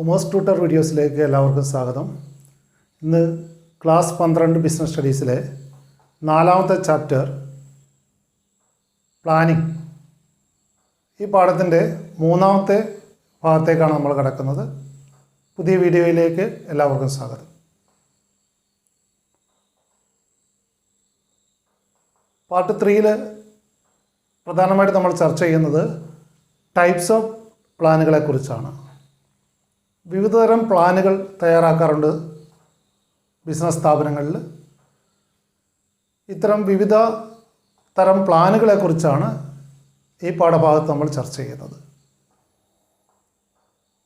Commerce tutor വീഡിയോസിലേക്ക് എല്ലാവർക്കും സ്വാഗതം. ഇന്ന് ക്ലാസ് 12 ബിസിനസ് സ്റ്റഡീസിലെ 4ാമത്തെ ചാപ്റ്റർ പ്ലാനിംഗ്, ഈ പാഠത്തിൻ്റെ 3ാമത്തെ ഭാഗത്തേക്കാണ് നമ്മൾ കടക്കുന്നത്. പുതിയ വീഡിയോയിലേക്ക് എല്ലാവർക്കും സ്വാഗതം. പാർട്ട് 3ൽ പ്രധാനമായിട്ട് നമ്മൾ ചർച്ച ചെയ്യുന്നത് ടൈപ്സ് ഓഫ് പ്ലാനുകളെക്കുറിച്ചാണ്. വിവിധതരം പ്ലാനുകൾ തയ്യാറാക്കാറുണ്ട് ബിസിനസ് സ്ഥാപനങ്ങളിൽ. ഇത്തരം വിവിധ തരം പ്ലാനുകളെക്കുറിച്ചാണ് ഈ പാഠഭാഗത്ത് നമ്മൾ ചർച്ച ചെയ്യുന്നത്.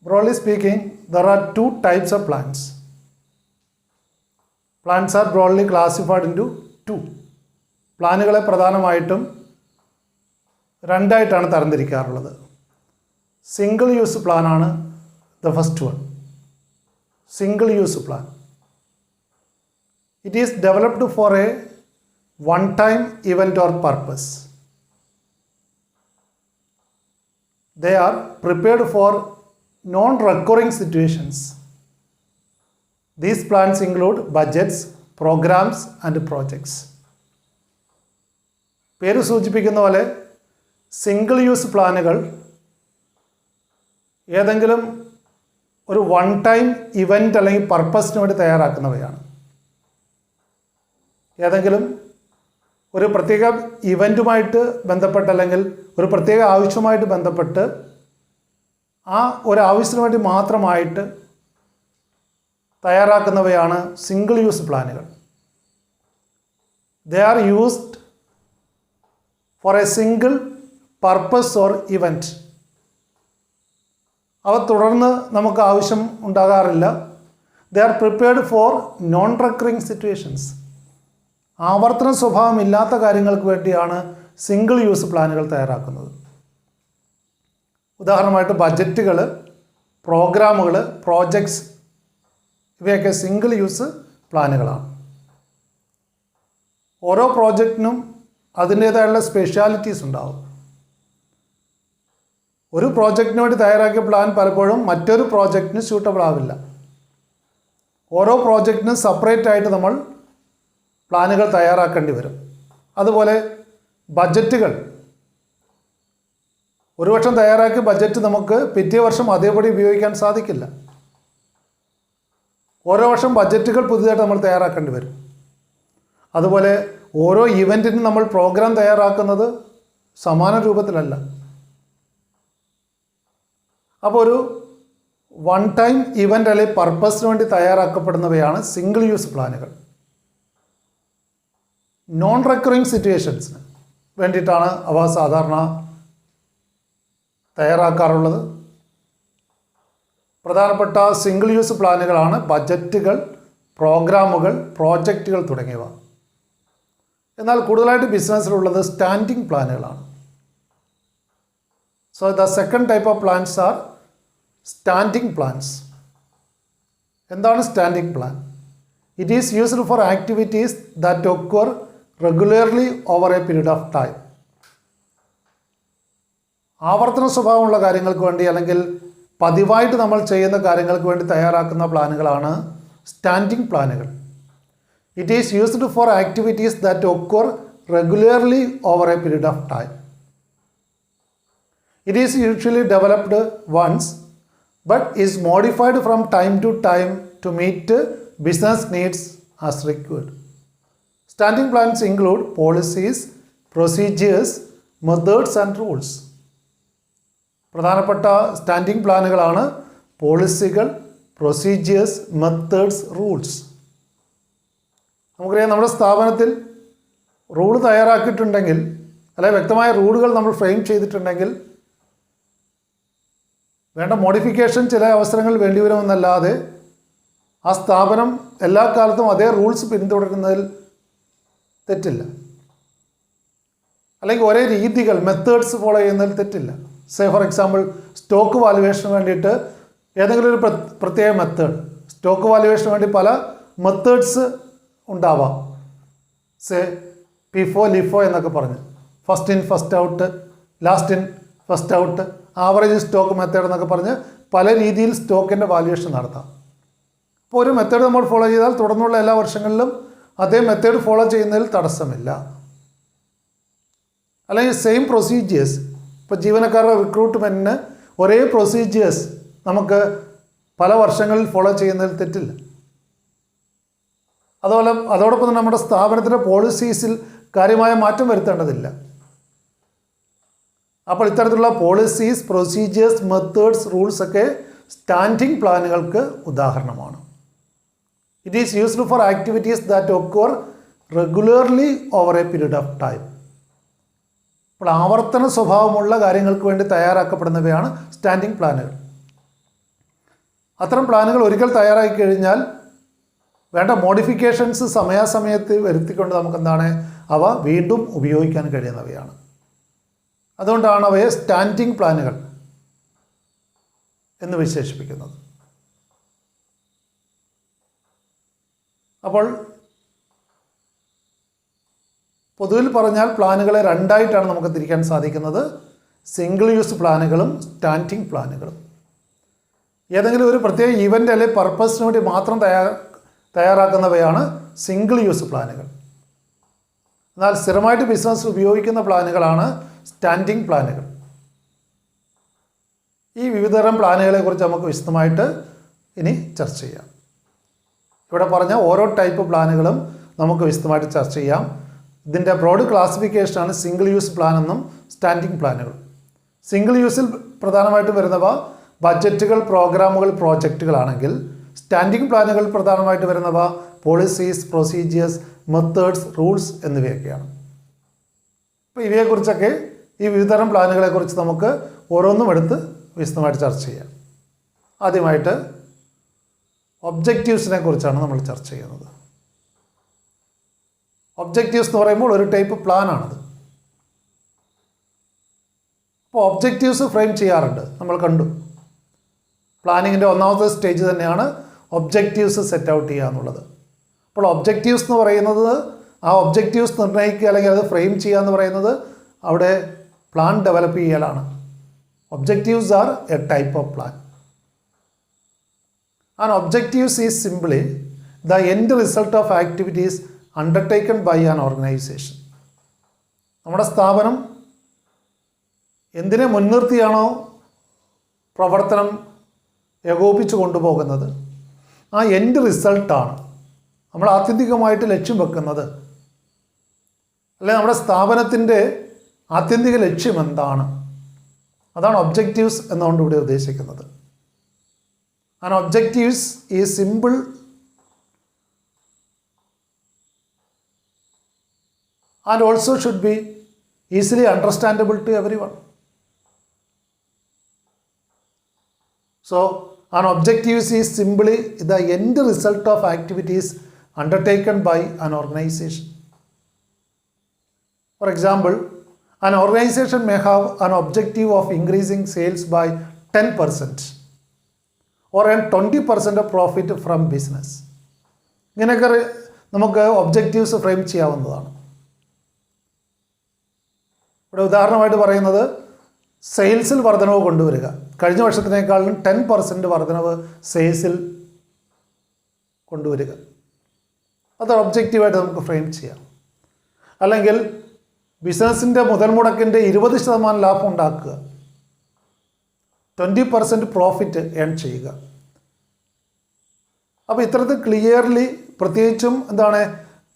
Broadly speaking, there are two types of plans. Plans are broadly classified into two. പ്ലാനുകളെ പ്രധാനമായിട്ടും രണ്ടായിട്ടാണ് തരംതിരിക്കാറുള്ളത്. സിംഗിൾ യൂസ് പ്ലാനാണ് the first one. Single use plan. It is developed for a one-time event or purpose. They are prepared for non-recurring situations. These plans include budgets, programs and projects. പേര് സൂചിപ്പിക്കുന്ന പോലെ single use പ്ലാനുകൾ ഏതെങ്കിലും ഒരു one time event അല്ലെങ്കിൽ പർപ്പസിന് വേണ്ടി തയ്യാറാക്കുന്നവയാണ്. ഏതെങ്കിലും ഒരു പ്രത്യേക ഇവൻറ്റുമായിട്ട് ബന്ധപ്പെട്ട് അല്ലെങ്കിൽ ഒരു പ്രത്യേക ആവശ്യവുമായിട്ട് ബന്ധപ്പെട്ട് ആ ഒരു ആവശ്യത്തിന് വേണ്ടി മാത്രമായിട്ട് തയ്യാറാക്കുന്നവയാണ് സിംഗിൾ യൂസ് പ്ലാനുകൾ. They are used for A single purpose or event. അവ തുടർന്ന് നമുക്ക് ആവശ്യം ഉണ്ടാകാറില്ല. They are prepared for non recurring situations. ആവർത്തന സ്വഭാവമില്ലാത്ത കാര്യങ്ങൾക്ക് വേണ്ടിയാണ് സിംഗിൾ യൂസ് പ്ലാനുകൾ തയ്യാറാക്കുന്നത്. ഉദാഹരണമായിട്ട് ബഡ്ജറ്റുകൾ, പ്രോഗ്രാമുകൾ, പ്രോജക്ട്സ് ഇവയൊക്കെ സിംഗിൾ യൂസ് പ്ലാനുകളാണ്. ഓരോ പ്രോജക്റ്റിനും അതിൻ്റേതായുള്ള സ്പെഷ്യാലിറ്റീസ് ഉണ്ടാവും. ഒരു പ്രോജക്റ്റിന് വേണ്ടി തയ്യാറാക്കിയ പ്ലാൻ പലപ്പോഴും മറ്റൊരു പ്രോജക്റ്റിന് സ്യൂട്ടബിൾ ആവില്ല. ഓരോ പ്രോജക്റ്റിനും സെപ്പറേറ്റ് ആയിട്ട് നമ്മൾ പ്ലാനുകൾ തയ്യാറാക്കേണ്ടി വരും. അതുപോലെ ബഡ്ജറ്റുകൾ, ഒരു വർഷം തയ്യാറാക്കിയ ബഡ്ജറ്റ് നമുക്ക് പിറ്റേ വർഷം അതേപടി ഉപയോഗിക്കാൻ സാധിക്കില്ല. ഓരോ വർഷം ബഡ്ജറ്റുകൾ പുതിയതായിട്ട് നമ്മൾ തയ്യാറാക്കേണ്ടി വരും. അതുപോലെ ഓരോ ഇവൻറ്റിനും നമ്മൾ പ്രോഗ്രാം തയ്യാറാക്കുന്നത് സമാന രൂപത്തിലല്ല. അപ്പോൾ ഒരു വൺ ടൈം ഇവൻ്റ് അല്ലെങ്കിൽ പർപ്പസിന് വേണ്ടി തയ്യാറാക്കപ്പെടുന്നവയാണ് സിംഗിൾ യൂസ് പ്ലാനുകൾ. നോൺ റെക്കറിങ് സിറ്റുവേഷൻസിന് വേണ്ടിയിട്ടാണ് അവ സാധാരണ തയ്യാറാക്കാറുള്ളത്. പ്രധാനപ്പെട്ട സിംഗിൾ യൂസ് പ്ലാനുകളാണ് ബഡ്ജറ്റുകൾ, പ്രോഗ്രാമുകൾ, പ്രോജക്റ്റുകൾ തുടങ്ങിയവ. എന്നാൽ കൂടുതലായിട്ട് ബിസിനസ്സിലുള്ളത് standing പ്ലാനുകളാണ്. So the second type of plans are standing plans. എന്താണ് standing plan? It is used for activities that occur regularly over a period of time. ആവർത്തന സ്വഭാവമുള്ള കാര്യങ്ങൾക്ക് വേണ്ടി അല്ലെങ്കിൽ പതിവായിട്ട് നമ്മൾ ചെയ്യുന്ന കാര്യങ്ങൾക്ക് വേണ്ടി തയ്യാറാക്കുന്ന പ്ലാനുകളാണ് സ്റ്റാൻഡിംഗ് പ്ലാനുകൾ. It is used for activities that occur regularly over a period of time. It is usually developed once but is modified from time to time to meet business needs as required. Standing plans include policies, procedures, methods and rules. പ്രധാനപ്പെട്ട standing പ്ലാനുകളാണ് പോളിസികൾ, procedures, methods, rules. നമുക്കറിയാം, നമ്മുടെ സ്ഥാപനത്തിൽ rule തയ്യാറാക്കിയിട്ടുണ്ടെങ്കിൽ അല്ലെങ്കിൽ വ്യക്തമായ റൂളുകൾ നമ്മൾ frame ചെയ്തിട്ടുണ്ടെങ്കിൽ വേണ്ട modification ചില അവസരങ്ങളിൽ വേണ്ടി വരുമെന്നല്ലാതെ ആ സ്ഥാപനം എല്ലാ കാലത്തും അതേ റൂൾസ് പിന്തുടരുന്നതിൽ തെറ്റില്ല. അല്ലെങ്കിൽ ഒരേ രീതികൾ, മെത്തേഡ്സ് ഫോളോ ചെയ്യുന്നതിൽ തെറ്റില്ല. സേ ഫോർ എക്സാമ്പിൾ, സ്റ്റോക്ക് വാല്യുവേഷന് വേണ്ടിയിട്ട് ഏതെങ്കിലും ഒരു പ്രത്യേക മെത്തേഡ്, സ്റ്റോക്ക് വാല്യുവേഷന് വേണ്ടി പല മെത്തേഡ്സ് ഉണ്ടാവാം. സേ പിഫോ, ലിഫോ എന്നൊക്കെ പറഞ്ഞ് first in first out, last in first out, average stock method എന്നൊക്കെ പറഞ്ഞ് പല രീതിയിൽ സ്റ്റോക്കിൻ്റെ വാല്യുവേഷൻ നടത്താം. അപ്പോൾ ഒരു മെത്തേഡ് നമ്മൾ ഫോളോ ചെയ്താൽ തുടർന്നുള്ള എല്ലാ വർഷങ്ങളിലും അതേ മെത്തേഡ് ഫോളോ ചെയ്യുന്നതിൽ തടസ്സമില്ല. അല്ലെങ്കിൽ സെയിം പ്രൊസീജിയേഴ്സ്, ഇപ്പോൾ ജീവനക്കാരുടെ റിക്രൂട്ട്മെൻറ്റിന് ഒരേ പ്രൊസീജിയേഴ്സ് നമുക്ക് പല വർഷങ്ങളിൽ ഫോളോ ചെയ്യുന്നതിൽ തെറ്റില്ല. അതോടൊപ്പം തന്നെ നമ്മുടെ സ്ഥാപനത്തിൻ്റെ പോളിസീസിൽ കാര്യമായ മാറ്റം വരുത്തേണ്ടതില്ല. അപ്പോൾ ഇത്തരത്തിലുള്ള പോളിസീസ്, പ്രൊസീജിയേഴ്സ്, മെത്തേഡ്സ്, റൂൾസ് ഒക്കെ സ്റ്റാൻഡിംഗ് പ്ലാനുകൾക്ക് ഉദാഹരണമാണ്. It is used for activities that occur regularly over A period of time. അപ്പോൾ ആവർത്തന സ്വഭാവമുള്ള കാര്യങ്ങൾക്ക് വേണ്ടി തയ്യാറാക്കപ്പെടുന്നവയാണ് സ്റ്റാൻഡിംഗ് പ്ലാനുകൾ. അത്തരം പ്ലാനുകൾ ഒരിക്കൽ തയ്യാറാക്കി കഴിഞ്ഞാൽ വേണ്ട മോഡിഫിക്കേഷൻസ് സമയാസമയത്ത് വരുത്തിക്കൊണ്ട് നമുക്കെന്താണ് അവ വീണ്ടും ഉപയോഗിക്കാൻ കഴിയുന്നവയാണ്. അതുകൊണ്ടാണ് അവയെ സ്റ്റാൻഡിംഗ് പ്ലാനുകൾ എന്ന് വിശേഷിപ്പിക്കുന്നത്. അപ്പോൾ പൊതുവിൽ പറഞ്ഞാൽ പ്ലാനുകളെ രണ്ടായിട്ടാണ് നമുക്ക് തിരിക്കാൻ സാധിക്കുന്നത്: സിംഗിൾ യൂസ് പ്ലാനുകളും സ്റ്റാൻഡിംഗ് പ്ലാനുകളും. ഏതെങ്കിലും ഒരു പ്രത്യേക ഈവൻ്റ് അല്ലെങ്കിൽ പർപ്പസിന് വേണ്ടി മാത്രം തയ്യാറാക്കുന്നവയാണ് സിംഗിൾ യൂസ് പ്ലാനുകൾ. എന്നാൽ സ്ഥിരമായിട്ട് ബിസിനസ് ഉപയോഗിക്കുന്ന പ്ലാനുകളാണ് സ്റ്റാൻഡിംഗ് പ്ലാനുകൾ. ഈ വിവിധതരം പ്ലാനുകളെക്കുറിച്ച് നമുക്ക് വിശദമായിട്ട് ഇനി ചർച്ച ചെയ്യാം. ഇവിടെ പറഞ്ഞ ഓരോ ടൈപ്പ് പ്ലാനുകളും നമുക്ക് വിശദമായിട്ട് ചർച്ച ചെയ്യാം. ഇതിൻ്റെ ബ്രോഡ് ക്ലാസിഫിക്കേഷനാണ് സിംഗിൾ യൂസ് പ്ലാൻ എന്നും സ്റ്റാൻഡിംഗ് പ്ലാനുകൾ. സിംഗിൾ യൂസിൽ പ്രധാനമായിട്ടും വരുന്നവ ബഡ്ജറ്റുകൾ, പ്രോഗ്രാമുകൾ, പ്രോജക്റ്റുകളാണെങ്കിൽ സ്റ്റാൻഡിംഗ് പ്ലാനുകൾ പ്രധാനമായിട്ട് വരുന്നവ പോളിസീസ്, പ്രൊസീജിയേഴ്സ്, മെത്തേഡ്സ്, റൂൾസ് എന്നിവയൊക്കെയാണ്. അപ്പോൾ ഇവയെക്കുറിച്ചൊക്കെ, ഈ വിവിധതരം പ്ലാനുകളെക്കുറിച്ച് നമുക്ക് ഓരോന്നും എടുത്ത് വിശദമായിട്ട് ചർച്ച ചെയ്യാം. ആദ്യമായിട്ട് ഒബ്ജക്റ്റീവ്സിനെ കുറിച്ചാണ് നമ്മൾ ചർച്ച ചെയ്യുന്നത്. ഒബ്ജക്റ്റീവ്സ് എന്ന് പറയുമ്പോൾ ഒരു ടൈപ്പ് പ്ലാനാണത്. അപ്പോൾ ഒബ്ജക്റ്റീവ്സ് ഫ്രെയിം ചെയ്യാറുണ്ട്, നമ്മൾ കണ്ടു. പ്ലാനിങ്ങിൻ്റെ ഒന്നാമത്തെ സ്റ്റേജ് തന്നെയാണ് ഒബ്ജക്റ്റീവ്സ് സെറ്റ് ഔട്ട് ചെയ്യുക എന്നുള്ളത്. അപ്പോൾ ഒബ്ജക്റ്റീവ്സ് എന്ന് പറയുന്നത്, ആ ഒബ്ജക്റ്റീവ്സ് നിർണ്ണയിക്കുക അല്ലെങ്കിൽ അത് ഫ്രെയിം ചെയ്യുക എന്ന് പറയുന്നത് അവിടെ പ്ലാൻ ഡെവലപ്പ് ചെയ്യലാണ്. Objectives are a type of plan. And objectives is simply the end result of activities undertaken by an organisation. നമ്മുടെ സ്ഥാപനം എന്തിനെ മുൻനിർത്തിയാണോ പ്രവർത്തനം ഏകോപിപ്പിച്ച് കൊണ്ടുപോകുന്നത്, ആ എൻഡ് റിസൾട്ടാണ് നമ്മൾ ആത്യന്തികമായിട്ട് ലക്ഷ്യം വെക്കുന്നത്. അല്ലെങ്കിൽ നമ്മുടെ സ്ഥാപനത്തിൻ്റെ ആത്യന്തിക ലക്ഷ്യം എന്താണ്, അതാണ് ഒബ്ജക്റ്റീവ്സ് എന്നുകൊണ്ട് ഇവിടെ ഉദ്ദേശിക്കുന്നത്. And objectives is simple and also should be easily understandable to everyone. So, an objectives is simply the end result of activities undertaken by an organization. For example, an organization may have an objective of increasing sales by 10% or earn 20% of profit from business. ഇങ്ങനെയൊക്കെ നമുക്ക് objectives frame ചെയ്യാവുന്നതാണ്. ഇവിടെ ഉദാഹരണമായിട്ട് പറയുന്നത് സെയിൽസിൽ വർധനവ് കൊണ്ടുവരിക, കഴിഞ്ഞ വർഷത്തിനേക്കാളും 10% വർധനവ് സെയിൽസിൽ കൊണ്ടുവരിക, അത് ഒബ്ജക്റ്റീവായിട്ട് നമുക്ക് ഫ്രെയിം ചെയ്യാം. അല്ലെങ്കിൽ ബിസിനസ്സിൻ്റെ മുതൽ മുടക്കിൻ്റെ 20% ലാഭം ഉണ്ടാക്കുക, 20% പ്രോഫിറ്റ് ഏൺ ചെയ്യുക. അപ്പോൾ ഇത്തരത്തിൽ ക്ലിയർലി, പ്രത്യേകിച്ചും എന്താണ്,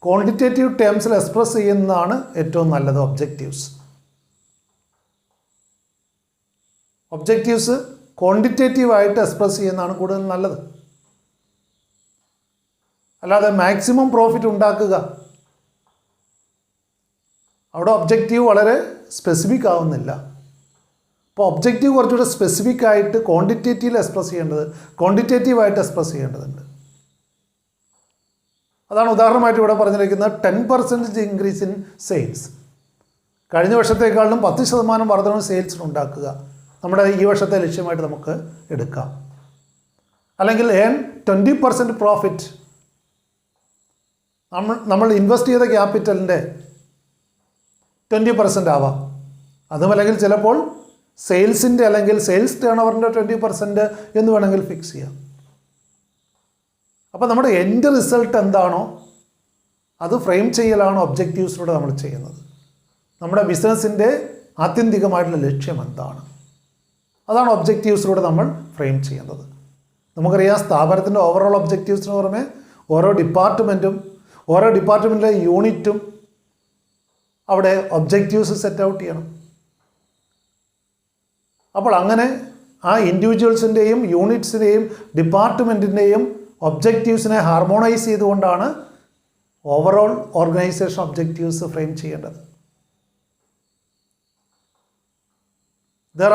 ക്വാണ്ടിറ്റേറ്റീവ് ടേംസിൽ എക്സ്പ്രസ് ചെയ്യുന്നതാണ് ഏറ്റവും നല്ലത്. ഒബ്ജക്റ്റീവ്സ് ക്വാണ്ടിറ്റേറ്റീവായിട്ട് എക്സ്പ്രസ് ചെയ്യുന്നതാണ് കൂടുതൽ നല്ലത്. അല്ലാതെ മാക്സിമം പ്രോഫിറ്റ് ഉണ്ടാക്കുക, അവിടെ ഒബ്ജക്റ്റീവ് വളരെ സ്പെസിഫിക് ആവുന്നില്ല. അപ്പോൾ ഒബ്ജക്റ്റീവ് കുറച്ചുകൂടെ സ്പെസിഫിക് ആയിട്ട് ക്വാണ്ടിറ്റേറ്റീവിൽ എക്സ്പ്രസ് ക്വാണ്ടിറ്റേറ്റീവായിട്ട് എക്സ്പ്രസ് ചെയ്യേണ്ടതുണ്ട്. അതാണ് ഉദാഹരണമായിട്ട് ഇവിടെ പറഞ്ഞിരിക്കുന്നത് 10% ഇൻക്രീസ് ഇൻ സെയിൽസ്. കഴിഞ്ഞ വർഷത്തേക്കാളും 10% വർധനവ് സെയിൽസിന് ഉണ്ടാക്കുക, നമ്മുടെ ഈ വർഷത്തെ ലക്ഷ്യമായിട്ട് നമുക്ക് എടുക്കാം. അല്ലെങ്കിൽ ഏൺ 20% പ്രോഫിറ്റ്, നമ്മൾ ഇൻവെസ്റ്റ് ചെയ്ത ക്യാപിറ്റലിൻ്റെ 20% ആവാം. അതുമല്ലെങ്കിൽ ചിലപ്പോൾ സെയിൽസിൻ്റെ അല്ലെങ്കിൽ സെയിൽസ് ടേൺ ഓവറിൻ്റെ 20% എന്ന് വേണമെങ്കിൽ ഫിക്സ് ചെയ്യാം. അപ്പോൾ നമ്മുടെ എൻഡ് റിസൾട്ട് എന്താണോ അത് ഫ്രെയിം ചെയ്യലാണ് ഒബ്ജക്റ്റീവ്സിലൂടെ നമ്മൾ ചെയ്യുന്നത്. നമ്മുടെ ബിസിനസ്സിൻ്റെ ആത്യന്തികമായിട്ടുള്ള ലക്ഷ്യം എന്താണ്, അതാണ് ഒബ്ജക്റ്റീവ്സിലൂടെ നമ്മൾ ഫ്രെയിം ചെയ്യുന്നത്. നമുക്കറിയാം സ്ഥാപനത്തിൻ്റെ ഓവറോൾ ഒബ്ജക്റ്റീവ്സിന് പുറമെ ഓരോ ഡിപ്പാർട്ട്മെൻറ്റിലെ യൂണിറ്റും അവിടെ ഒബ്ജക്റ്റീവ്സ് സെറ്റ് ഔട്ട് ചെയ്യണം. അപ്പോൾ അങ്ങനെ ആ ഇൻഡിവിജ്വൽസിൻ്റെയും യൂണിറ്റ്സിൻ്റെയും ഡിപ്പാർട്ട്മെൻറ്റിൻ്റെയും ഒബ്ജക്റ്റീവ്സിനെ ഹാർമോണൈസ് ചെയ്തുകൊണ്ടാണ് ഓവറോൾ ഓർഗനൈസേഷൻ ഒബ്ജക്റ്റീവ്സ് ഫ്രെയിം ചെയ്യേണ്ടത്. There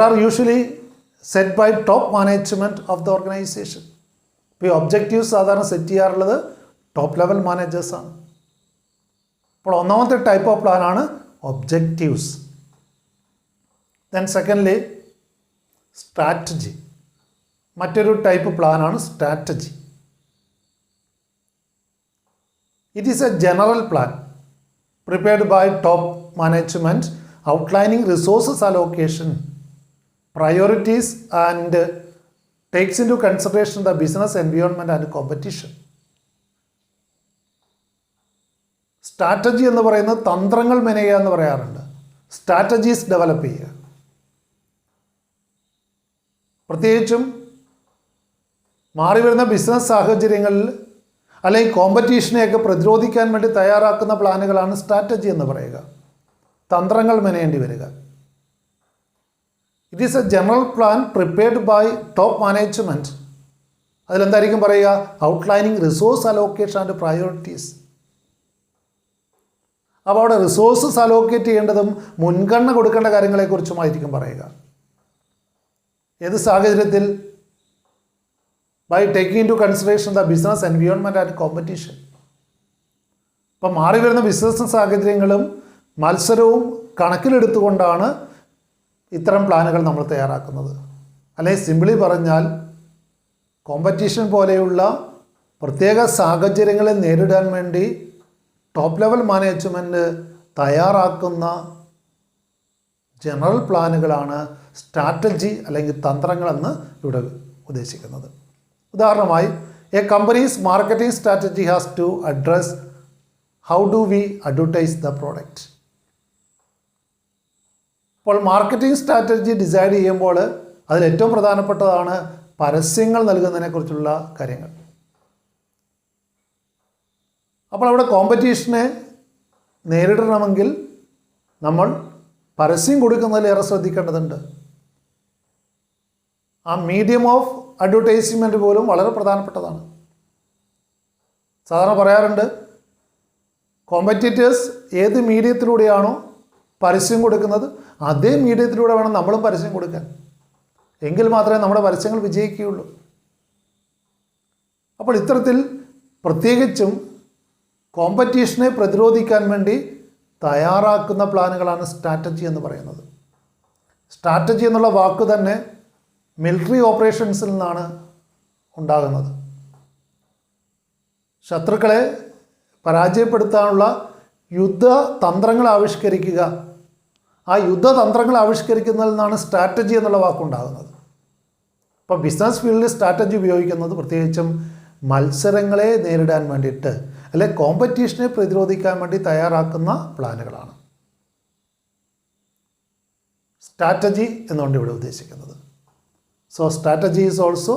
are usually set by top management of the organization. ഇപ്പോൾ ഈ ഒബ്ജക്റ്റീവ്സ് സാധാരണ സെറ്റ് ചെയ്യാറുള്ളത് ടോപ്പ് ലെവൽ മാനേജേഴ്സാണ്. അപ്പോൾ ഒന്നാമത്തെ ടൈപ്പ് ഓഫ് പ്ലാനാണ് ഒബ്ജക്റ്റീവ്സ്. Then secondly strategy. മറ്റൊരു ടൈപ്പ് പ്ലാനാണ് strategy. It is a general plan prepared by top management outlining resources allocation, priorities and takes into consideration the business environment and competition. Strategy എന്ന് പറയുന്നത് തന്ത്രങ്ങൾ മെനയുക എന്ന് പറയാറുണ്ട്. Strategies develop ചെയ്യുക. പ്രത്യേകിച്ചും മാറി വരുന്ന ബിസിനസ് സാഹചര്യങ്ങളിൽ അല്ലെങ്കിൽ കോമ്പറ്റീഷനെയൊക്കെ പ്രതിരോധിക്കാൻ വേണ്ടി തയ്യാറാക്കുന്ന പ്ലാനുകളാണ് സ്ട്രാറ്റജി എന്ന് പറയുക. തന്ത്രങ്ങൾ മെനയേണ്ടി വരിക. It is a general plan prepared by top management. അതിലെന്തായിരിക്കും പറയുക? Outlining resource allocation and priorities. അപ്പോൾ അവിടെ റിസോഴ്സസ് അലോക്കേറ്റ് ചെയ്യേണ്ടതും മുൻഗണന കൊടുക്കേണ്ട കാര്യങ്ങളെക്കുറിച്ചുമായിരിക്കും പറയുക. ഏത് സാഹചര്യത്തിൽ? By taking into consideration the business environment and competition. ഇപ്പം മാറി വരുന്ന ബിസിനസ് സാഹചര്യങ്ങളും മത്സരവും കണക്കിലെടുത്തുകൊണ്ടാണ് ഇത്തരം പ്ലാനുകൾ നമ്മൾ തയ്യാറാക്കുന്നത്. അല്ലെങ്കിൽ സിംപിളി പറഞ്ഞാൽ കോമ്പറ്റീഷൻ പോലെയുള്ള പ്രത്യേക സാഹചര്യങ്ങളെ നേരിടാൻ വേണ്ടി ടോപ്പ് ലെവൽ മാനേജ്മെൻറ്റ് തയ്യാറാക്കുന്ന ജനറൽ പ്ലാനുകളാണ് സ്ട്രാറ്റജി അല്ലെങ്കിൽ തന്ത്രങ്ങളെന്ന് ഇവിടെ ഉദ്ദേശിക്കുന്നത്. ഉദാഹരണമായി, a company's marketing strategy has to address how do we advertise the product. അപ്പോൾ മാർക്കറ്റിംഗ് സ്ട്രാറ്റജി ഡിസൈഡ് ചെയ്യുമ്പോൾ അതിലേറ്റവും പ്രധാനപ്പെട്ടതാണ് പരസ്യങ്ങൾ നൽകുന്നതിനെക്കുറിച്ചുള്ള കാര്യങ്ങൾ. അപ്പോൾ അവിടെ കോമ്പറ്റീഷനെ നേരിടണമെങ്കിൽ നമ്മൾ പരസ്യം കൊടുക്കുന്നതിലേറെ ശ്രദ്ധിക്കേണ്ടതുണ്ട്. ആ മീഡിയം ഓഫ് അഡ്വർടൈസ്മെൻറ്റ് പോലും വളരെ പ്രധാനപ്പെട്ടതാണ്. സാധാരണ പറയാറുണ്ട്, കോമ്പറ്റീറ്റേഴ്സ് ഏത് മീഡിയത്തിലൂടെയാണോ പരസ്യം കൊടുക്കുന്നത് അതേ മീഡിയത്തിലൂടെ വേണം നമ്മളും പരസ്യം കൊടുക്കാൻ. എങ്കിൽ മാത്രമേ നമ്മുടെ പരസ്യങ്ങൾ വിജയിക്കുകയുള്ളൂ. അപ്പോൾ ഇത്തരത്തിൽ പ്രത്യേകിച്ചും കോമ്പറ്റീഷനെ പ്രതിരോധിക്കാൻ വേണ്ടി തയ്യാറാക്കുന്ന പ്ലാനുകളാണ് സ്ട്രാറ്റജി എന്ന് പറയുന്നത്. സ്ട്രാറ്റജി എന്നുള്ള വാക്ക് തന്നെ മിലിറ്ററി ഓപ്പറേഷൻസിൽ നിന്നാണ് ഉണ്ടാകുന്നത്. ശത്രുക്കളെ പരാജയപ്പെടുത്താനുള്ള യുദ്ധതന്ത്രങ്ങൾ ആവിഷ്കരിക്കുക. ആ യുദ്ധതന്ത്രങ്ങൾ ആവിഷ്കരിക്കുന്നതിൽ നിന്നാണ് സ്ട്രാറ്റജി എന്നുള്ള വാക്കുണ്ടാകുന്നത്. ഇപ്പോൾ ബിസിനസ് ഫീൽഡിൽ സ്ട്രാറ്റജി ഉപയോഗിക്കുന്നത് പ്രത്യേകിച്ചും മത്സരങ്ങളെ നേരിടാൻ വേണ്ടിയിട്ട് അല്ലെ കോമ്പറ്റീഷനെ പ്രതിരോധിക്കാൻ വേണ്ടി തയ്യാറാക്കുന്ന പ്ലാനുകളാണ് സ്ട്രാറ്റജി എന്നുകൊണ്ട് ഇവിടെ ഉദ്ദേശിക്കുന്നത്. So strategy is also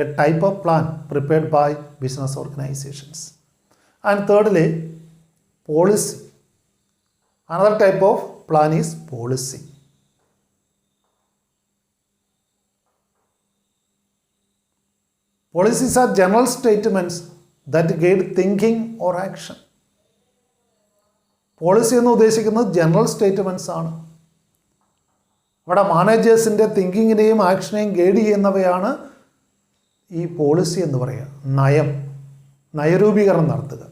a type of plan prepared by business organisations. And thirdly, policy. Another type of plan is policy. Policies are general statements that guide thinking or action. Policy എന്ന് ഉദ്ദേശിക്കുന്നത് general statements ആണ്. അവിടെ മാനേജേഴ്സിൻ്റെ തിങ്കിങ്ങിനെയും ആക്ഷനെയും guide ചെയ്യുന്നവയാണ് ഈ policy എന്ന് പറയുക. നയരൂപീകരണം നടത്തുക.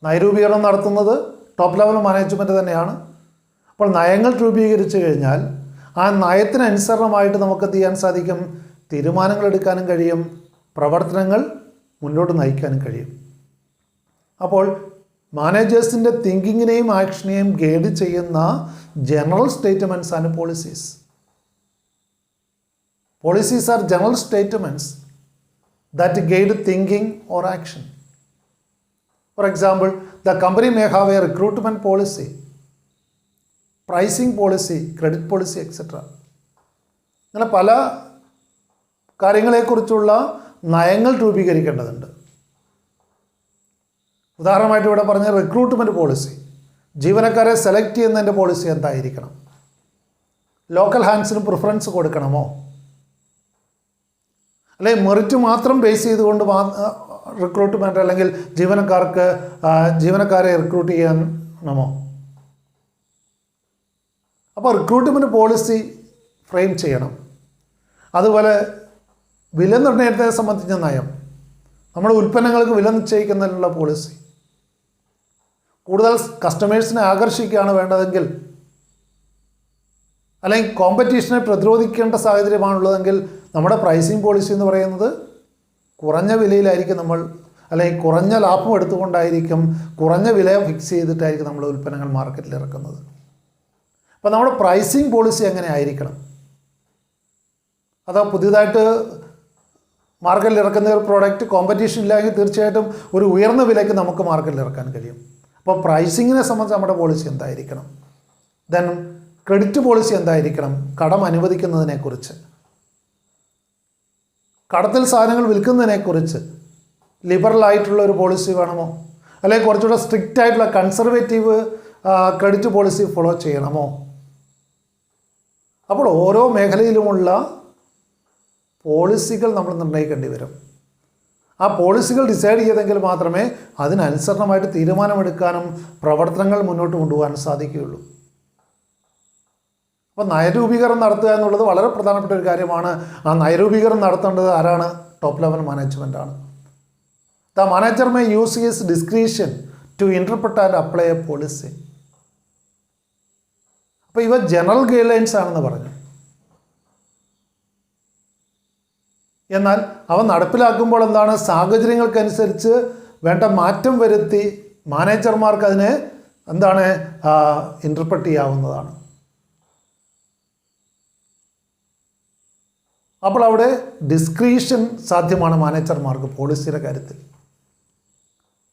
നയരൂപീകരണം നടത്തുന്നത് top level management തന്നെയാണ്. അപ്പോൾ നയങ്ങൾ രൂപീകരിച്ചു കഴിഞ്ഞാൽ ആ നയത്തിനനുസരണമായിട്ട് നമുക്ക് എന്ത് ചെയ്യാൻ സാധിക്കും? തീരുമാനങ്ങൾ എടുക്കാനും കഴിയും, പ്രവർത്തനങ്ങൾ മുന്നോട്ട് നയിക്കാനും കഴിയും. അപ്പോൾ മാനേജേഴ്സിൻ്റെ തിങ്കിങ്ങിനെയും ആക്ഷനെയും ഗൈഡ് ചെയ്യുന്ന ജനറൽ സ്റ്റേറ്റ്മെൻറ്റ്സ് ആണ് policies. Policies R general statements that guide thinking or action. For example, the company may have a recruitment policy, pricing policy, credit policy, etc. അങ്ങനെ പല കാര്യങ്ങളെക്കുറിച്ചുള്ള നയങ്ങൾ രൂപീകരിക്കേണ്ടതുണ്ട്. ഉദാഹരണമായിട്ട് ഇവിടെ പറഞ്ഞ റിക്രൂട്ട്മെൻറ്റ് പോളിസി, ജീവനക്കാരെ സെലക്ട് ചെയ്യുന്നതിൻ്റെ പോളിസി എന്തായിരിക്കണം? ലോക്കൽ ഹാൻഡ്സിന് പ്രിഫറൻസ് കൊടുക്കണമോ, അല്ലെങ്കിൽ മെറിറ്റ് മാത്രം ബേസ് ചെയ്തുകൊണ്ട് റിക്രൂട്ട്മെൻറ്റ് അല്ലെങ്കിൽ ജീവനക്കാരെ റിക്രൂട്ട് ചെയ്യണമോ? അപ്പോൾ റിക്രൂട്ട്മെൻറ്റ് പോളിസി ഫ്രെയിം ചെയ്യണം. അതുപോലെ വില നിർണ്ണയത്തെ സംബന്ധിച്ച നയം, നമ്മുടെ ഉൽപ്പന്നങ്ങൾക്ക് വില നിശ്ചയിക്കുന്നതിനുള്ള പോളിസി, കൂടുതൽ കസ്റ്റമേഴ്സിനെ ആകർഷിക്കുകയാണ് വേണ്ടതെങ്കിൽ അല്ലെങ്കിൽ കോമ്പറ്റീഷനെ പ്രതിരോധിക്കേണ്ട സാഹചര്യമാണുള്ളതെങ്കിൽ നമ്മുടെ പ്രൈസിങ് പോളിസി എന്ന് പറയുന്നത് കുറഞ്ഞ വിലയിലായിരിക്കും നമ്മൾ, അല്ലെങ്കിൽ കുറഞ്ഞ ലാഭം എടുത്തുകൊണ്ടായിരിക്കും, കുറഞ്ഞ വില ഫിക്സ് ചെയ്തിട്ടായിരിക്കും നമ്മൾ ഉൽപ്പന്നങ്ങൾ മാർക്കറ്റിൽ ഇറക്കുന്നത്. അപ്പോൾ നമ്മുടെ പ്രൈസിങ് പോളിസി എങ്ങനെ ആയിരിക്കണം? അതോ പുതിയതായിട്ട് മാർക്കറ്റിൽ ഇറക്കുന്ന ഒരു പ്രോഡക്റ്റ് കോമ്പറ്റീഷൻ ഇല്ലെങ്കിൽ തീർച്ചയായിട്ടും ഒരു ഉയർന്ന വിലയ്ക്ക് നമുക്ക് മാർക്കറ്റിൽ ഇറക്കാൻ കഴിയും. അപ്പോൾ പ്രൈസിങ്ങിനെ സംബന്ധിച്ച് നമ്മുടെ പോളിസി എന്തായിരിക്കണം? ദെൻ ക്രെഡിറ്റ് പോളിസി എന്തായിരിക്കണം? കടം അനുവദിക്കുന്നതിനെക്കുറിച്ച്, കടത്തിൽ സാധനങ്ങൾ വിൽക്കുന്നതിനെക്കുറിച്ച് ലിബറലായിട്ടുള്ള ഒരു പോളിസി വേണമോ, അല്ലെങ്കിൽ കുറച്ചുകൂടെ സ്ട്രിക്റ്റ് ആയിട്ടുള്ള കൺസർവേറ്റീവ് ക്രെഡിറ്റ് പോളിസി ഫോളോ ചെയ്യണമോ? അപ്പോൾ ഓരോ മേഖലയിലുമുള്ള പോളിസികൾ നമ്മൾ നിർണ്ണയിക്കേണ്ടി വരും. ആ പോളിസികൾ ഡിസൈഡ് ചെയ്തെങ്കിൽ മാത്രമേ അതിനനുസരണമായിട്ട് തീരുമാനമെടുക്കാനും പ്രവർത്തനങ്ങൾ മുന്നോട്ട് കൊണ്ടുപോകാനും സാധിക്കുകയുള്ളൂ. അപ്പോൾ നയരൂപീകരണം നടത്തുക എന്നുള്ളത് വളരെ പ്രധാനപ്പെട്ട ഒരു കാര്യമാണ്. ആ നയരൂപീകരണം നടത്തേണ്ടത് ആരാണ്? ടോപ്പ് ലെവൽ മാനേജ്മെൻ്റ് ആണ്. The manager may use his discretion to interpret and apply a policy. അപ്പോൾ ഇവ ജനറൽ ഗൈഡ് ലൈൻസ് ആണെന്ന് പറഞ്ഞു. എന്നാൽ അവ നടപ്പിലാക്കുമ്പോൾ എന്താണ്, സാഹചര്യങ്ങൾക്കനുസരിച്ച് വേണ്ട മാറ്റം വരുത്തി മാനേജർമാർക്ക് അതിനെ എന്താണ് ഇൻ്റർപ്രറ്റ് ചെയ്യാവുന്നതാണ്. അപ്പോൾ അവിടെ ഡിസ്ക്രീഷൻ സാധ്യമാണ് മാനേജർമാർക്ക് പോളിസിയുടെ കാര്യത്തിൽ.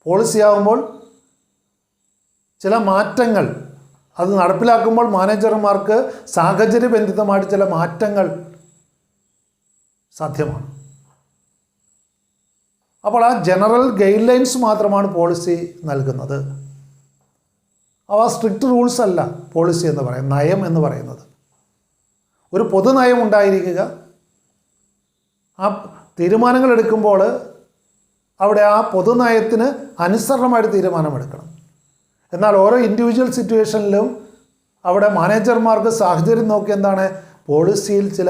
പോളിസി ആകുമ്പോൾ ചില മാറ്റങ്ങൾ അത് നടപ്പിലാക്കുമ്പോൾ മാനേജർമാർക്ക് സാഹചര്യബന്ധിതമായിട്ട് ചില മാറ്റങ്ങൾ സാധ്യമാണ്. അപ്പോൾ ആ ജനറൽ ഗൈഡ് ലൈൻസ് മാത്രമാണ് പോളിസി നൽകുന്നത്. അവ സ്ട്രിക്റ്റ് റൂൾസ് അല്ല പോളിസി എന്ന് പറയുന്നത്, നയം എന്ന് പറയുന്നത്. ഒരു പൊതുനയം ഉണ്ടായിരിക്കുക, ആ തീരുമാനങ്ങൾ എടുക്കുമ്പോൾ അവിടെ ആ പൊതുനയത്തിന് അനുസരണമായിട്ട് തീരുമാനമെടുക്കണം. എന്നാൽ ഓരോ ഇൻഡിവിജ്വൽ സിറ്റുവേഷനിലും അവിടെ മാനേജർമാർക്ക് സാഹചര്യം നോക്കി എന്താണ് പോളിസിയിൽ ചില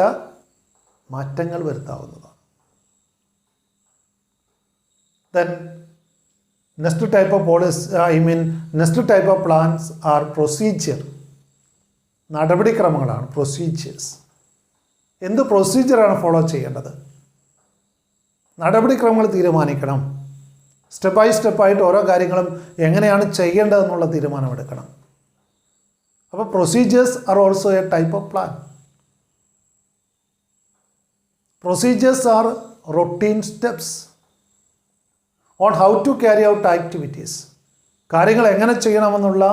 മാറ്റങ്ങൾ വരുത്താവുന്നതാണ്. Then next type of policy next type of plans are procedure. നടപടിക്രമങ്ങളാണ് പ്രൊസീജിയേഴ്സ്. എന്ത് പ്രൊസീജിയറാണ് ഫോളോ ചെയ്യേണ്ടത്? നടപടിക്രമങ്ങൾ തീരുമാനിക്കണം. സ്റ്റെപ്പ് ബൈ സ്റ്റെപ്പായിട്ട് ഓരോ കാര്യങ്ങളും എങ്ങനെയാണ് ചെയ്യേണ്ടതെന്നുള്ള തീരുമാനമെടുക്കണം. അപ്പോൾ procedures are also a type of plan. Procedures are routine steps on how to carry out activities. കാര്യങ്ങൾ എങ്ങനെ ചെയ്യണമെന്നുള്ള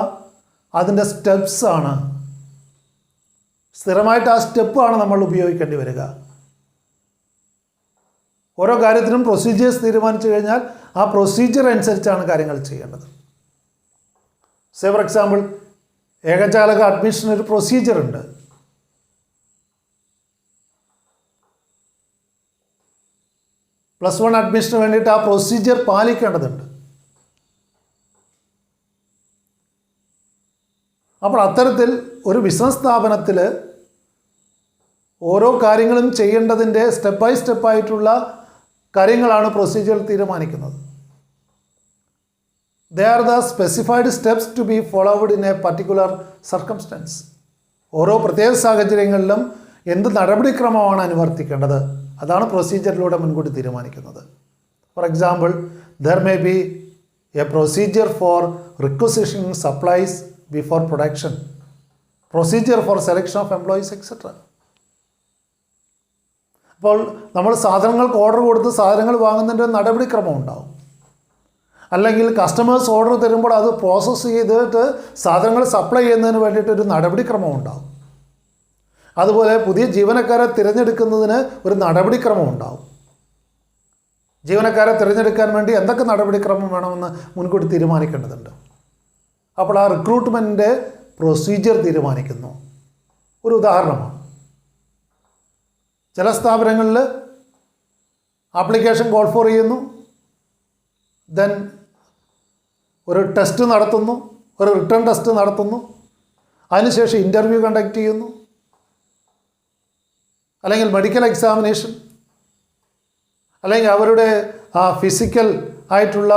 അതിൻ്റെ സ്റ്റെപ്സ് ആണ്. സ്ഥിരമായിട്ട് ആ സ്റ്റെപ്പാണ് നമ്മൾ ഉപയോഗിക്കേണ്ടി വരിക. ഓരോ കാര്യത്തിനും പ്രൊസീജിയേഴ്സ് തീരുമാനിച്ചു കഴിഞ്ഞാൽ ആ പ്രൊസീജിയർ അനുസരിച്ചാണ് കാര്യങ്ങൾ ചെയ്യേണ്ടത്. സേ ഫോർ എക്സാമ്പിൾ, ഏകജാലക അഡ്മിഷന് ഒരു പ്രൊസീജിയർ ഉണ്ട്. +1 അഡ്മിഷന് വേണ്ടിയിട്ട് ആ പ്രൊസീജിയർ പാലിക്കേണ്ടതുണ്ട്. അപ്പോൾ അത്തരത്തിൽ ഒരു ബിസിനസ് സ്ഥാപനത്തിൽ ഓരോ കാര്യങ്ങളും ചെയ്യേണ്ടതിൻ്റെ സ്റ്റെപ്പ് ബൈ സ്റ്റെപ്പായിട്ടുള്ള കാര്യങ്ങളാണ് പ്രൊസീജിയർ തീരുമാനിക്കുന്നത്. They are the specified steps to be followed in a particular circumstance. ഓരോ പ്രത്യേക സാഹചര്യങ്ങളിലും എന്ത് നടപടിക്രമമാണ് അനുവർത്തിക്കേണ്ടത് അതാണ് പ്രൊസീജിയറിലൂടെ മുൻകൂട്ടി തീരുമാനിക്കുന്നത്. For example, there may be a procedure for requisitioning supplies before production, procedure for selection of employees etcetera. അപ്പോൾ നമ്മൾ സാധനങ്ങൾക്ക് ഓർഡർ കൊടുത്ത് സാധനങ്ങൾ വാങ്ങുന്നതിൻ്റെ നടപടിക്രമം ഉണ്ടാവും. അല്ലെങ്കിൽ കസ്റ്റമേഴ്സ് ഓർഡർ തരുമ്പോൾ അത് പ്രോസസ്സ് ചെയ്തിട്ട് സാധനങ്ങൾ സപ്ലൈ ചെയ്യുന്നതിന് വേണ്ടിയിട്ടൊരു നടപടിക്രമം ഉണ്ടാവും. അതുപോലെ പുതിയ ജീവനക്കാരെ തിരഞ്ഞെടുക്കുന്നതിന് ഒരു നടപടിക്രമം ഉണ്ടാവും. ജീവനക്കാരെ തിരഞ്ഞെടുക്കാൻ വേണ്ടി എന്തൊക്കെ നടപടിക്രമം വേണമെന്ന് മുൻകൂട്ടി തീരുമാനിക്കേണ്ടതുണ്ട്. അപ്പോൾ ആ റിക്രൂട്ട്മെൻറ്റിൻ്റെ പ്രൊസീജിയർ തീരുമാനിക്കുന്നു. ഒരു ഉദാഹരണമാണ്, ചില സ്ഥാപനങ്ങളിൽ ആപ്ലിക്കേഷൻ കോൾ ഫോർ ചെയ്യുന്നു, ദെൻ ഒരു ടെസ്റ്റ് നടത്തുന്നു, ഒരു റിട്ടേൺ ടെസ്റ്റ് നടത്തുന്നു, അതിനുശേഷം ഇൻ്റർവ്യൂ കണ്ടക്ട് ചെയ്യുന്നു, അല്ലെങ്കിൽ മെഡിക്കൽ എക്സാമിനേഷൻ, അല്ലെങ്കിൽ അവരുടെ ഫിസിക്കൽ ആയിട്ടുള്ള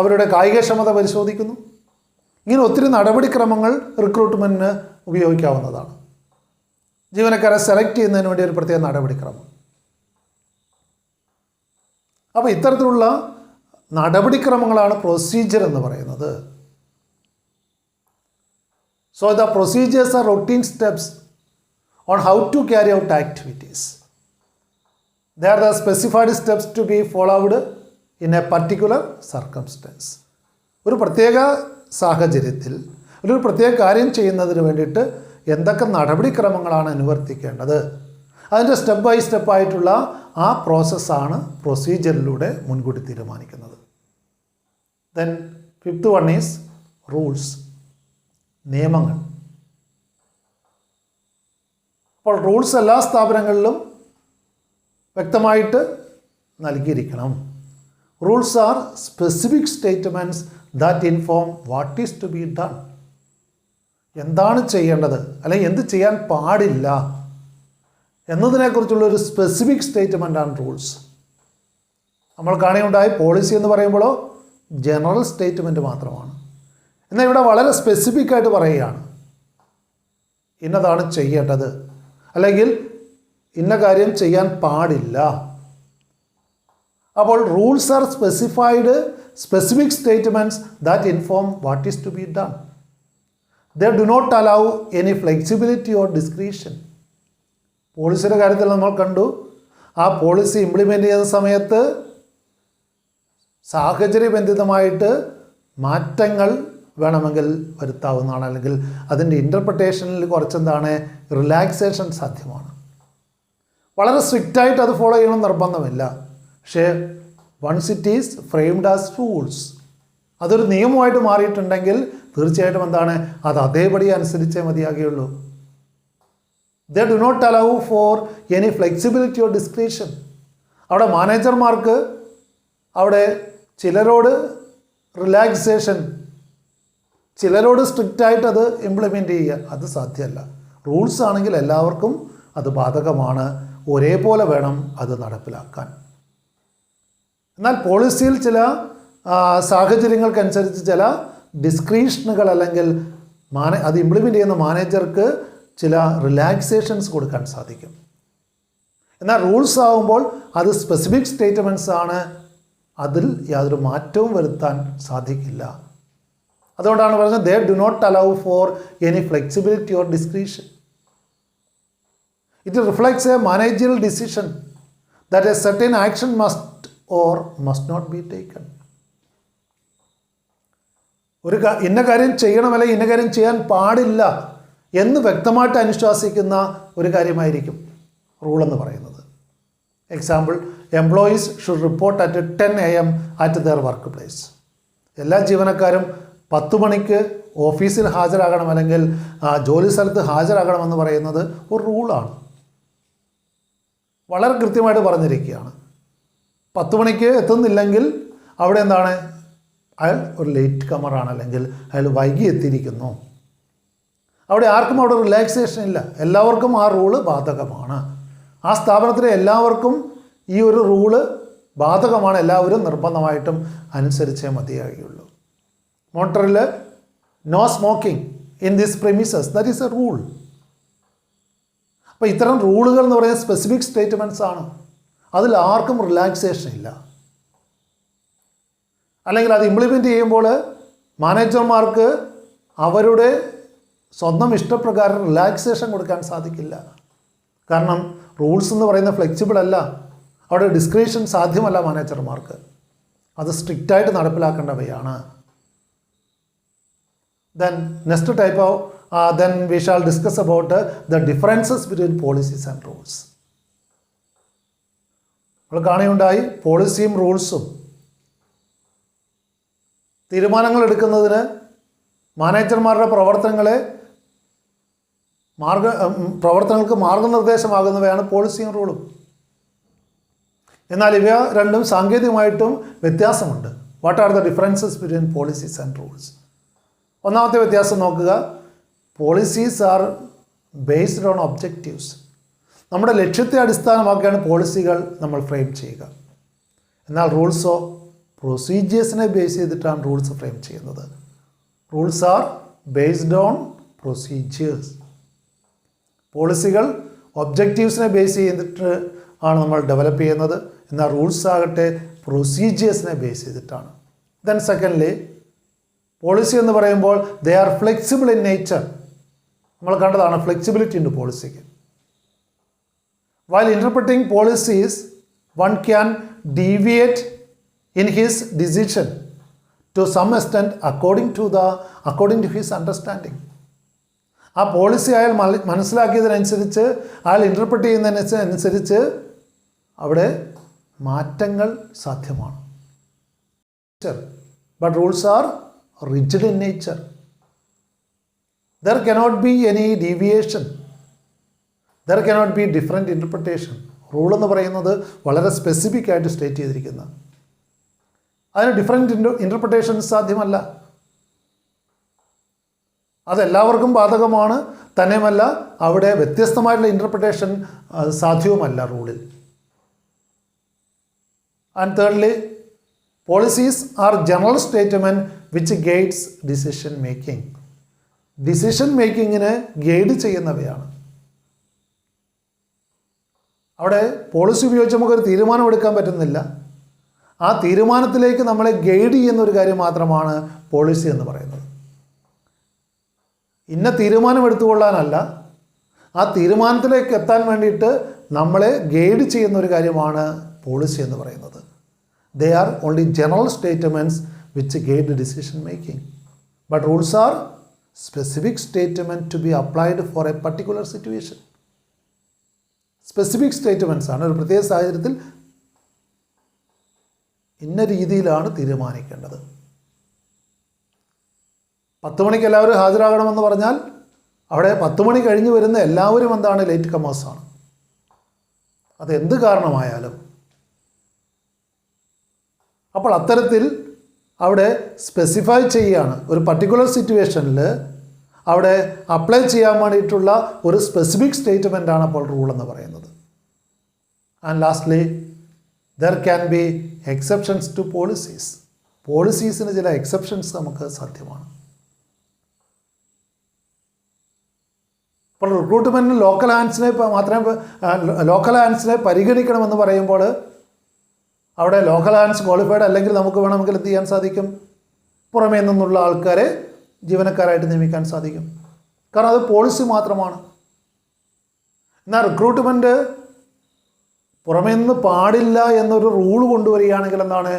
അവരുടെ കായികക്ഷമത പരിശോധിക്കുന്നു. ഇങ്ങനെ ഒത്തിരി നടപടിക്രമങ്ങൾ റിക്രൂട്ട്മെൻറ്റിന് ഉപയോഗിക്കാവുന്നതാണ്. ജീവനക്കാരെ സെലക്ട് ചെയ്യുന്നതിന് വേണ്ടി ഒരു പ്രത്യേക നടപടിക്രമം. അപ്പോൾ ഇത്തരത്തിലുള്ള നടപടിക്രമങ്ങളാണ് പ്രൊസീജിയർ എന്ന് പറയുന്നത്. So the procedures are routine steps on how to carry out activities. They are the specified steps to be followed in a particular circumstance. ഒരു പ്രത്യേക സാഹചര്യത്തിൽ ഒരു പ്രത്യേക കാര്യം ചെയ്യുന്നതിന് വേണ്ടിയിട്ട് എന്തൊക്കെ നടപടിക്രമങ്ങളാണ് അനുവർത്തിക്കേണ്ടത്, അതിൻ്റെ സ്റ്റെപ്പ് ബൈ സ്റ്റെപ്പായിട്ടുള്ള ആ പ്രോസസ്സാണ് പ്രൊസീജിയറിലൂടെ മുൻകൂട്ടി തീരുമാനിക്കുന്നത്. Then fifth one is rules, നിയമങ്ങൾ. അപ്പോൾ റൂൾസ് എല്ലാ സ്ഥാപനങ്ങളിലും വ്യക്തമായിട്ട് നൽകിയിരിക്കണം. Rules are specific statements that inform what is to be done. എന്താണ് ചെയ്യേണ്ടത് അല്ലെങ്കിൽ എന്ത് ചെയ്യാൻ പാടില്ല എന്നതിനെക്കുറിച്ചുള്ളൊരു സ്പെസിഫിക് സ്റ്റേറ്റ്മെൻറ്റാണ് റൂൾസ്. നമ്മൾ കാണുകയുണ്ടായി പോളിസി എന്ന് പറയുമ്പോഴോ ജനറൽ സ്റ്റേറ്റ്മെൻറ്റ് മാത്രമാണ്. എന്നാൽ ഇവിടെ വളരെ സ്പെസിഫിക് ആയിട്ട് പറയുകയാണ്, ഇന്നതാണ് ചെയ്യേണ്ടത് അല്ലെങ്കിൽ ഇന്ന കാര്യം ചെയ്യാൻ പാടില്ല. അപ്പോൾ rules are specific statements that inform what is to be done. They do not allow any flexibility or discretion. പോളിസിയുടെ കാര്യത്തിൽ നമ്മൾ കണ്ടു, ആ പോളിസി ഇംപ്ലിമെൻ്റ് ചെയ്യുന്ന സമയത്ത് സാഹചര്യബന്ധിതമായിട്ട് മാറ്റങ്ങൾ വേണമെങ്കിൽ വരുത്താവുന്നതാണ്, അല്ലെങ്കിൽ അതിൻ്റെ ഇൻ്റർപ്രിട്ടേഷനിൽ കുറച്ചെന്താണ് റിലാക്സേഷൻ സാധ്യമാണ്. വളരെ സ്ട്രിക്റ്റായിട്ട് അത് ഫോളോ ചെയ്യണം നിർബന്ധമില്ല. പക്ഷേ once it is framed as rules, അതൊരു നിയമമായിട്ട് മാറിയിട്ടുണ്ടെങ്കിൽ തീർച്ചയായിട്ടും എന്താണ് അത് അതേപടി അനുസരിച്ചേ മതിയാകുകയുള്ളൂ. They do not allow for any flexibility or discretion. അവിടെ മാനേജർമാർക്ക് അവിടെ ചിലരോട് റിലാക്സേഷൻ, ചിലരോട് സ്ട്രിക്റ്റായിട്ട് അത് ഇംപ്ലിമെൻ്റ് ചെയ്യുക അത് സാധ്യമല്ല. റൂൾസ് ആണെങ്കിൽ എല്ലാവർക്കും അത് ബാധകമാണ്, ഒരേപോലെ വേണം അത് നടപ്പിലാക്കാൻ. എന്നാൽ പോളിസിയിൽ ചില സാഹചര്യങ്ങൾക്കനുസരിച്ച് ചില ഡിസ്ക്രിഷനുകൾ അല്ലെങ്കിൽ അത് ഇംപ്ലിമെൻ്റ് ചെയ്യുന്ന മാനേജർക്ക് ചില റിലാക്സേഷൻസ് കൊടുക്കാൻ സാധിക്കും. എന്നാൽ റൂൾസ് ആകുമ്പോൾ അത് സ്പെസിഫിക് സ്റ്റേറ്റ്മെൻറ്റ്സ് ആണ്, അതിൽ യാതൊരു മാറ്റവും വരുത്താൻ സാധിക്കില്ല. അതുകൊണ്ടാണ് പറഞ്ഞത് they do not allow for any flexibility or discretion. It reflects a managerial decision that a certain action must or must not be taken. ഇന്ന കാര്യം ചെയ്യണം അല്ലെങ്കിൽ ഇന്ന കാര്യം ചെയ്യാൻ പാടില്ല എന്ന് വ്യക്തമായിട്ട് അനുശാസിക്കുന്ന ഒരു കാര്യമായിരിക്കും റൂൾ എന്ന് പറയുന്നത്. Example, employees should report at 10 AM at there work place. എല്ലാ ജീവനക്കാരും 10 മണിക്ക് ഓഫീസിൽ ഹാജരാകണം അല്ലെങ്കിൽ ജോലി സ്ഥലത്ത് ഹാജരാകണമെന്ന് പറയുന്നത് ഒരു റൂളാണ്. വളരെ കൃത്യമായിട്ട് പറഞ്ഞിരിക്കുകയാണ്. 10 മണിക്ക് എത്തുന്നില്ലെങ്കിൽ അവിടെ എന്താണ്, അയാൾ ഒരു ലേറ്റ് കമറാണ് അല്ലെങ്കിൽ അയാൾ വൈകി എത്തിയിരിക്കുന്നു. അവിടെ ആർക്കും അവിടെ റിലാക്സേഷൻ ഇല്ല, എല്ലാവർക്കും ആ റൂള് ബാധകമാണ്. ആ സ്ഥാപനത്തിലെ എല്ലാവർക്കും ഈ ഒരു റൂള് ബാധകമാണ്, എല്ലാവരും നിർബന്ധമായിട്ടും അനുസരിച്ചേ മതിയാകുകയുള്ളൂ. മോണിറ്ററിൽ no smoking in this premises, that is a rule. അപ്പോൾ ഇത്തരം റൂളുകൾ എന്ന് പറയുന്നത് അല്ലെങ്കിൽ അത് ഇംപ്ലിമെൻ്റ് ചെയ്യുമ്പോൾ മാനേജർമാർക്ക് അവരുടെ സ്വന്തം ഇഷ്ടപ്രകാരം റിലാക്സേഷൻ കൊടുക്കാൻ സാധിക്കില്ല. കാരണം റൂൾസ് എന്ന് പറയുന്നത് ഫ്ലെക്സിബിൾ അല്ല, അവിടെ ഡിസ്ക്രിപ്ഷൻ സാധ്യമല്ല മാനേജർമാർക്ക്, അത് സ്ട്രിക്റ്റായിട്ട് നടപ്പിലാക്കേണ്ടവയാണ്. Then next type of then we shall discuss about the differences between policies and rules. നമ്മൾ കാണുകയുണ്ടായി പോളിസിയും റൂൾസും തീരുമാനങ്ങൾ എടുക്കുന്നതിന് മാനേജർമാരുടെ പ്രവർത്തനങ്ങൾക്ക് മാർഗനിർദ്ദേശമാകുന്നവയാണ് പോളിസിയും റൂളും. എന്നാൽ ഇവ രണ്ടും സാങ്കേതികമായിട്ടും വ്യത്യാസമുണ്ട്. What are the differences between policies and rules? ഒന്നാമത്തെ വ്യത്യാസം നോക്കുക. Policies are based on objectives. നമ്മുടെ ലക്ഷ്യത്തെ അടിസ്ഥാനമാക്കിയാണ് പോളിസികൾ നമ്മൾ ഫ്രെയിം ചെയ്യുക. എന്നാൽ റൂൾസോ പ്രൊസീജിയേഴ്സിനെ ബേസ് ചെയ്തിട്ടാണ് റൂൾസ് ഫ്രെയിം ചെയ്യുന്നത്. Rules are based on procedures. പോളിസികൾ ഒബ്ജക്റ്റീവ്സിനെ ബേസ് ചെയ്തിട്ട് ആണ് നമ്മൾ ഡെവലപ്പ് ചെയ്യുന്നത്. എന്നാൽ റൂൾസ് ആകട്ടെ പ്രൊസീജിയേഴ്സിനെ ബേസ് ചെയ്തിട്ടാണ്. ദെൻ സെക്കൻഡ്ലി, പോളിസി എന്ന് പറയുമ്പോൾ they are flexible in nature. നമ്മൾ കണ്ടതാണ് ഫ്ലെക്സിബിലിറ്റി ഉണ്ട് പോളിസിക്ക്. While interpreting policies one can deviate in his decision to some extent according to his understanding. ആ പോളിസി അയാൾ മനസ്സിലാക്കിയതിനനുസരിച്ച്, അയാൾ ഇൻ്റർപ്രറ്റ് ചെയ്യുന്നതിനനുസരിച്ച് അവിടെ മാറ്റങ്ങൾ സാധ്യമാണ്. But rules are rigid in nature. There cannot be any deviation. There cannot be different interpretation. Rule എന്ന് പറയുന്നത് വളരെ സ്പെസിഫിക് ആയിട്ട് സ്റ്റേറ്റ് ചെയ്തിരിക്കുന്ന, അതിന് ഡിഫറെൻറ്റ് ഇൻ്റർപ്രിട്ടേഷൻസ് സാധ്യമല്ല. അതെല്ലാവർക്കും ബാധകമാണ്. തന്നെയുമല്ല അവിടെ വ്യത്യസ്തമായിട്ടുള്ള ഇൻ്റർപ്രിട്ടേഷൻ സാധ്യവുമല്ല റൂളിൽ. And thirdly, policies are general statement which guides decision making. Decision മേക്കിങ്ങിനെ ഗൈഡ് ചെയ്യുന്നവയാണ്. അവിടെ പോളിസി ഉപയോഗിച്ച് നമുക്കൊരു തീരുമാനമെടുക്കാൻ പറ്റുന്നില്ല. ആ തീരുമാനത്തിലേക്ക് നമ്മളെ ഗൈഡ് ചെയ്യുന്ന ഒരു കാര്യം മാത്രമാണ് പോളിസി എന്ന് പറയുന്നത്. ഇന്ന തീരുമാനം എടുത്തുകൊള്ളാനല്ല, ആ തീരുമാനത്തിലേക്ക് എത്താൻ വേണ്ടിയിട്ട് നമ്മളെ ഗൈഡ് ചെയ്യുന്ന ഒരു കാര്യമാണ് പോളിസി എന്ന് പറയുന്നത്. They are only general statements which guide the decision making. But rules are specific statements to be applied for a particular situation. Specific statements ആണ് ഒരു പ്രത്യേക സാഹചര്യത്തിൽ ഇന്ന രീതിയിലാണ് തീരുമാനിക്കേണ്ടത്. 10 മണിക്ക് എല്ലാവരും ഹാജരാകണമെന്ന് പറഞ്ഞാൽ അവിടെ 10 മണി കഴിഞ്ഞ് വരുന്ന എല്ലാവരും എന്താണ്? ലേറ്റ് കമേഴ്സാണ്. അതെന്ത് കാരണമായാലും. അപ്പോൾ അത്തരത്തിൽ അവിടെ സ്പെസിഫൈ ചെയ്യുകയാണ്. ഒരു പർട്ടിക്കുലർ സിറ്റുവേഷനിൽ അവിടെ അപ്ലൈ ചെയ്യാൻ വേണ്ടിയിട്ടുള്ള ഒരു സ്പെസിഫിക് സ്റ്റേറ്റ്മെൻറ്റാണ് അപ്പോൾ റൂൾ എന്ന് പറയുന്നത്. And lastly, there can be exceptions to policies. പോളിസീസിന് ചില എക്സെപ്ഷൻസ് നമുക്ക് സാധ്യമാണ്. അപ്പോൾ റിക്രൂട്ട്മെൻറ്റിന് ലോക്കൽ ഹാൻഡ്സിനെ പരിഗണിക്കണമെന്ന് പറയുമ്പോൾ അവിടെ ലോക്കൽ ഹാൻഡ്സ് ക്വാളിഫൈഡ് അല്ലെങ്കിൽ നമുക്ക് വേണമെങ്കിൽ എന്ത് ചെയ്യാൻ സാധിക്കും? പുറമേ നിന്നുള്ള ആൾക്കാരെ ജീവനക്കാരായിട്ട് നിയമിക്കാൻ സാധിക്കും. കാരണം അത് പോളിസി മാത്രമാണ്. എന്നാൽ റിക്രൂട്ട്മെൻറ്റ് പുറമേ നിന്ന് പാടില്ല എന്നൊരു റൂൾ കൊണ്ടുവരികയാണെങ്കിൽ എന്താണ്?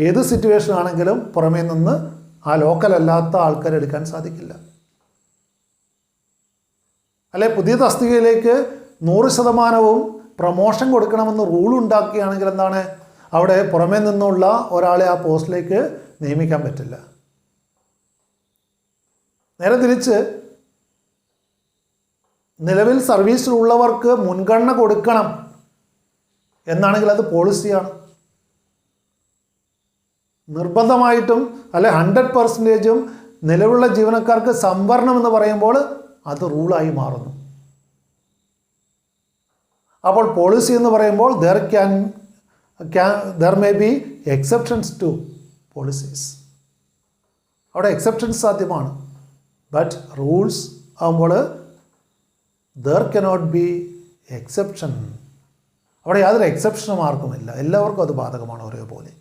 ഏത് സിറ്റുവേഷൻ ആണെങ്കിലും പുറമേ നിന്ന് ആ ലോക്കൽ അല്ലാത്ത ആൾക്കാരെ എടുക്കാൻ സാധിക്കില്ല. അല്ലെ പുതിയ തസ്തികയിലേക്ക് 100% പ്രൊമോഷൻ കൊടുക്കണമെന്ന് റൂൾ ഉണ്ടാക്കുകയാണെങ്കിൽ എന്താണ്? അവിടെ പുറമേ നിന്നുള്ള ഒരാളെ ആ പോസ്റ്റിലേക്ക് നിയമിക്കാൻ പറ്റില്ല. നേരെ തിരിച്ച് നിലവിൽ സർവീസിലുള്ളവർക്ക് മുൻഗണന കൊടുക്കണം എന്നാണെങ്കിൽ അത് പോളിസിയാണ്. നിർബന്ധമായിട്ടും അല്ലെ 100% നിലവിലുള്ള ജീവനക്കാർക്ക് സംവരണം എന്ന് പറയുമ്പോൾ അത് റൂളായി മാറുന്നു. അപ്പോൾ പോളിസി എന്ന് പറയുമ്പോൾ there may be exceptions to policies. അവിടെ എക്സെപ്ഷൻസ് സാധ്യമാണ്. ബട്ട് റൂൾസ് ആകുമ്പോൾ there cannot be exception. അവിടെ യാതൊരു എക്സെപ്ഷനും ആർക്കുമില്ല. എല്ലാവർക്കും അത് ബാധകമാണ് ഒരേപോലെ.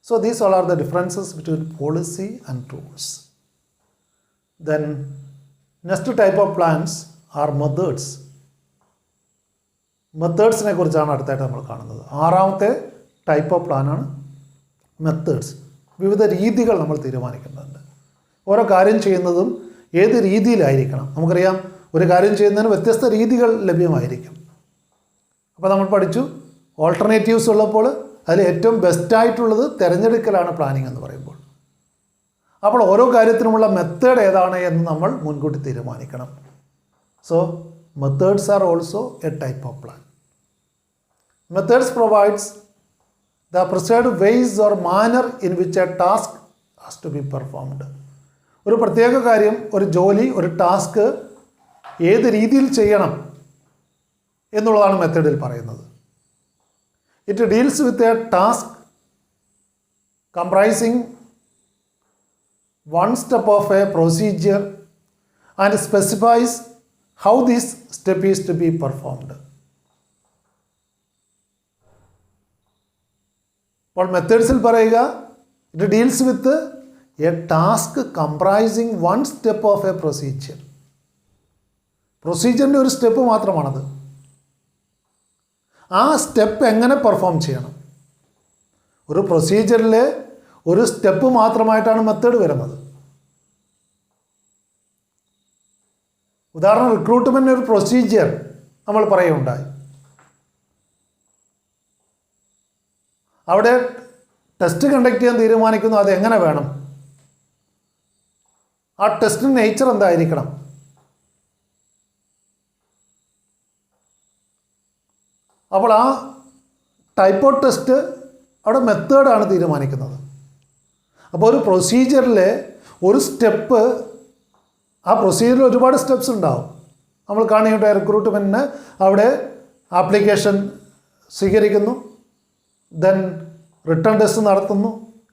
So these all are the differences between policy and rules. Then next type of plans are methods. മെത്തേഡ്സിനെ കുറിച്ചാണ് അടുത്തായിട്ട് നമ്മൾ കാണുന്നത്. ആറാമത്തെ ടൈപ്പ് ഓഫ് പ്ലാനാണ് മെത്തേഡ്സ്. വിവിധ രീതികൾ നമ്മൾ തീരുമാനിക്കുന്നുണ്ട്. ഓരോ കാര്യം ചെയ്യുന്നതും ഏത് രീതിയിലായിരിക്കണം. നമുക്കറിയാം ഒരു കാര്യം ചെയ്യുന്നതിന് വ്യത്യസ്ത രീതികൾ ലഭ്യമായിരിക്കും. അപ്പോൾ നമ്മൾ പഠിച്ചു ഓൾട്ടർനേറ്റീവ്സ് ഉള്ളപ്പോൾ അതിൽ ഏറ്റവും ബെസ്റ്റായിട്ടുള്ളത് തിരഞ്ഞെടുക്കലാണ് പ്ലാനിങ് എന്ന് പറയുമ്പോൾ. അപ്പോൾ ഓരോ കാര്യത്തിനുമുള്ള മെത്തേഡ് ഏതാണ് എന്ന് നമ്മൾ മുൻകൂട്ടി തീരുമാനിക്കണം. So methods are also a type of plan. Methods provides the prescribed ways or manner in which a task has to be performed. ഒരു പ്രത്യേക കാര്യം, ഒരു ജോലി, ഒരു ടാസ്ക് ഏത് രീതിയിൽ ചെയ്യണം എന്നുള്ളതാണ് മെത്തേഡിൽ പറയുന്നത്. It deals with a task comprising one step of a procedure and specifies how this step is to be performed. അപ്പോൾ മെത്തേഡ്സിൽ പറയുക it deals with a task comprising one step of a procedure. പ്രൊസീജിയറിൻ്റെ ഒരു step മാത്രമാണത്. ആ step എങ്ങനെ perform ചെയ്യണം. ഒരു പ്രൊസീജിയറിലെ ഒരു സ്റ്റെപ്പ് മാത്രമായിട്ടാണ് മെത്തേഡ് വരുന്നത്. ഉദാഹരണം റിക്രൂട്ട്മെൻറ്റിന് ഒരു പ്രൊസീജിയർ നമ്മൾ പറയുകയുണ്ടായി. അവിടെ ടെസ്റ്റ് കണ്ടക്ട് ചെയ്യാൻ തീരുമാനിക്കുന്നു. അതെങ്ങനെ വേണം, ആ ടെസ്റ്റിൻ്റെ നേച്ചർ എന്തായിരിക്കണം, അപ്പോൾ ആ ടൈപ്പ് ഓഫ് ടെസ്റ്റ് അവിടെ മെത്തേഡാണ് തീരുമാനിക്കുന്നത്. അപ്പോൾ ഒരു പ്രൊസീജിയറിലെ ഒരു സ്റ്റെപ്പ്, ആ പ്രൊസീജിയറിൽ ഒരുപാട് സ്റ്റെപ്സ് ഉണ്ടാവും. നമ്മൾ കാണുകയുണ്ട് റിക്രൂട്ട്മെൻറ്റിന് അവിടെ ആപ്ലിക്കേഷൻ സ്വീകരിക്കുന്നു, ദെൻ റിട്ടേൺ ടെസ്റ്റ് നടത്തുന്നു,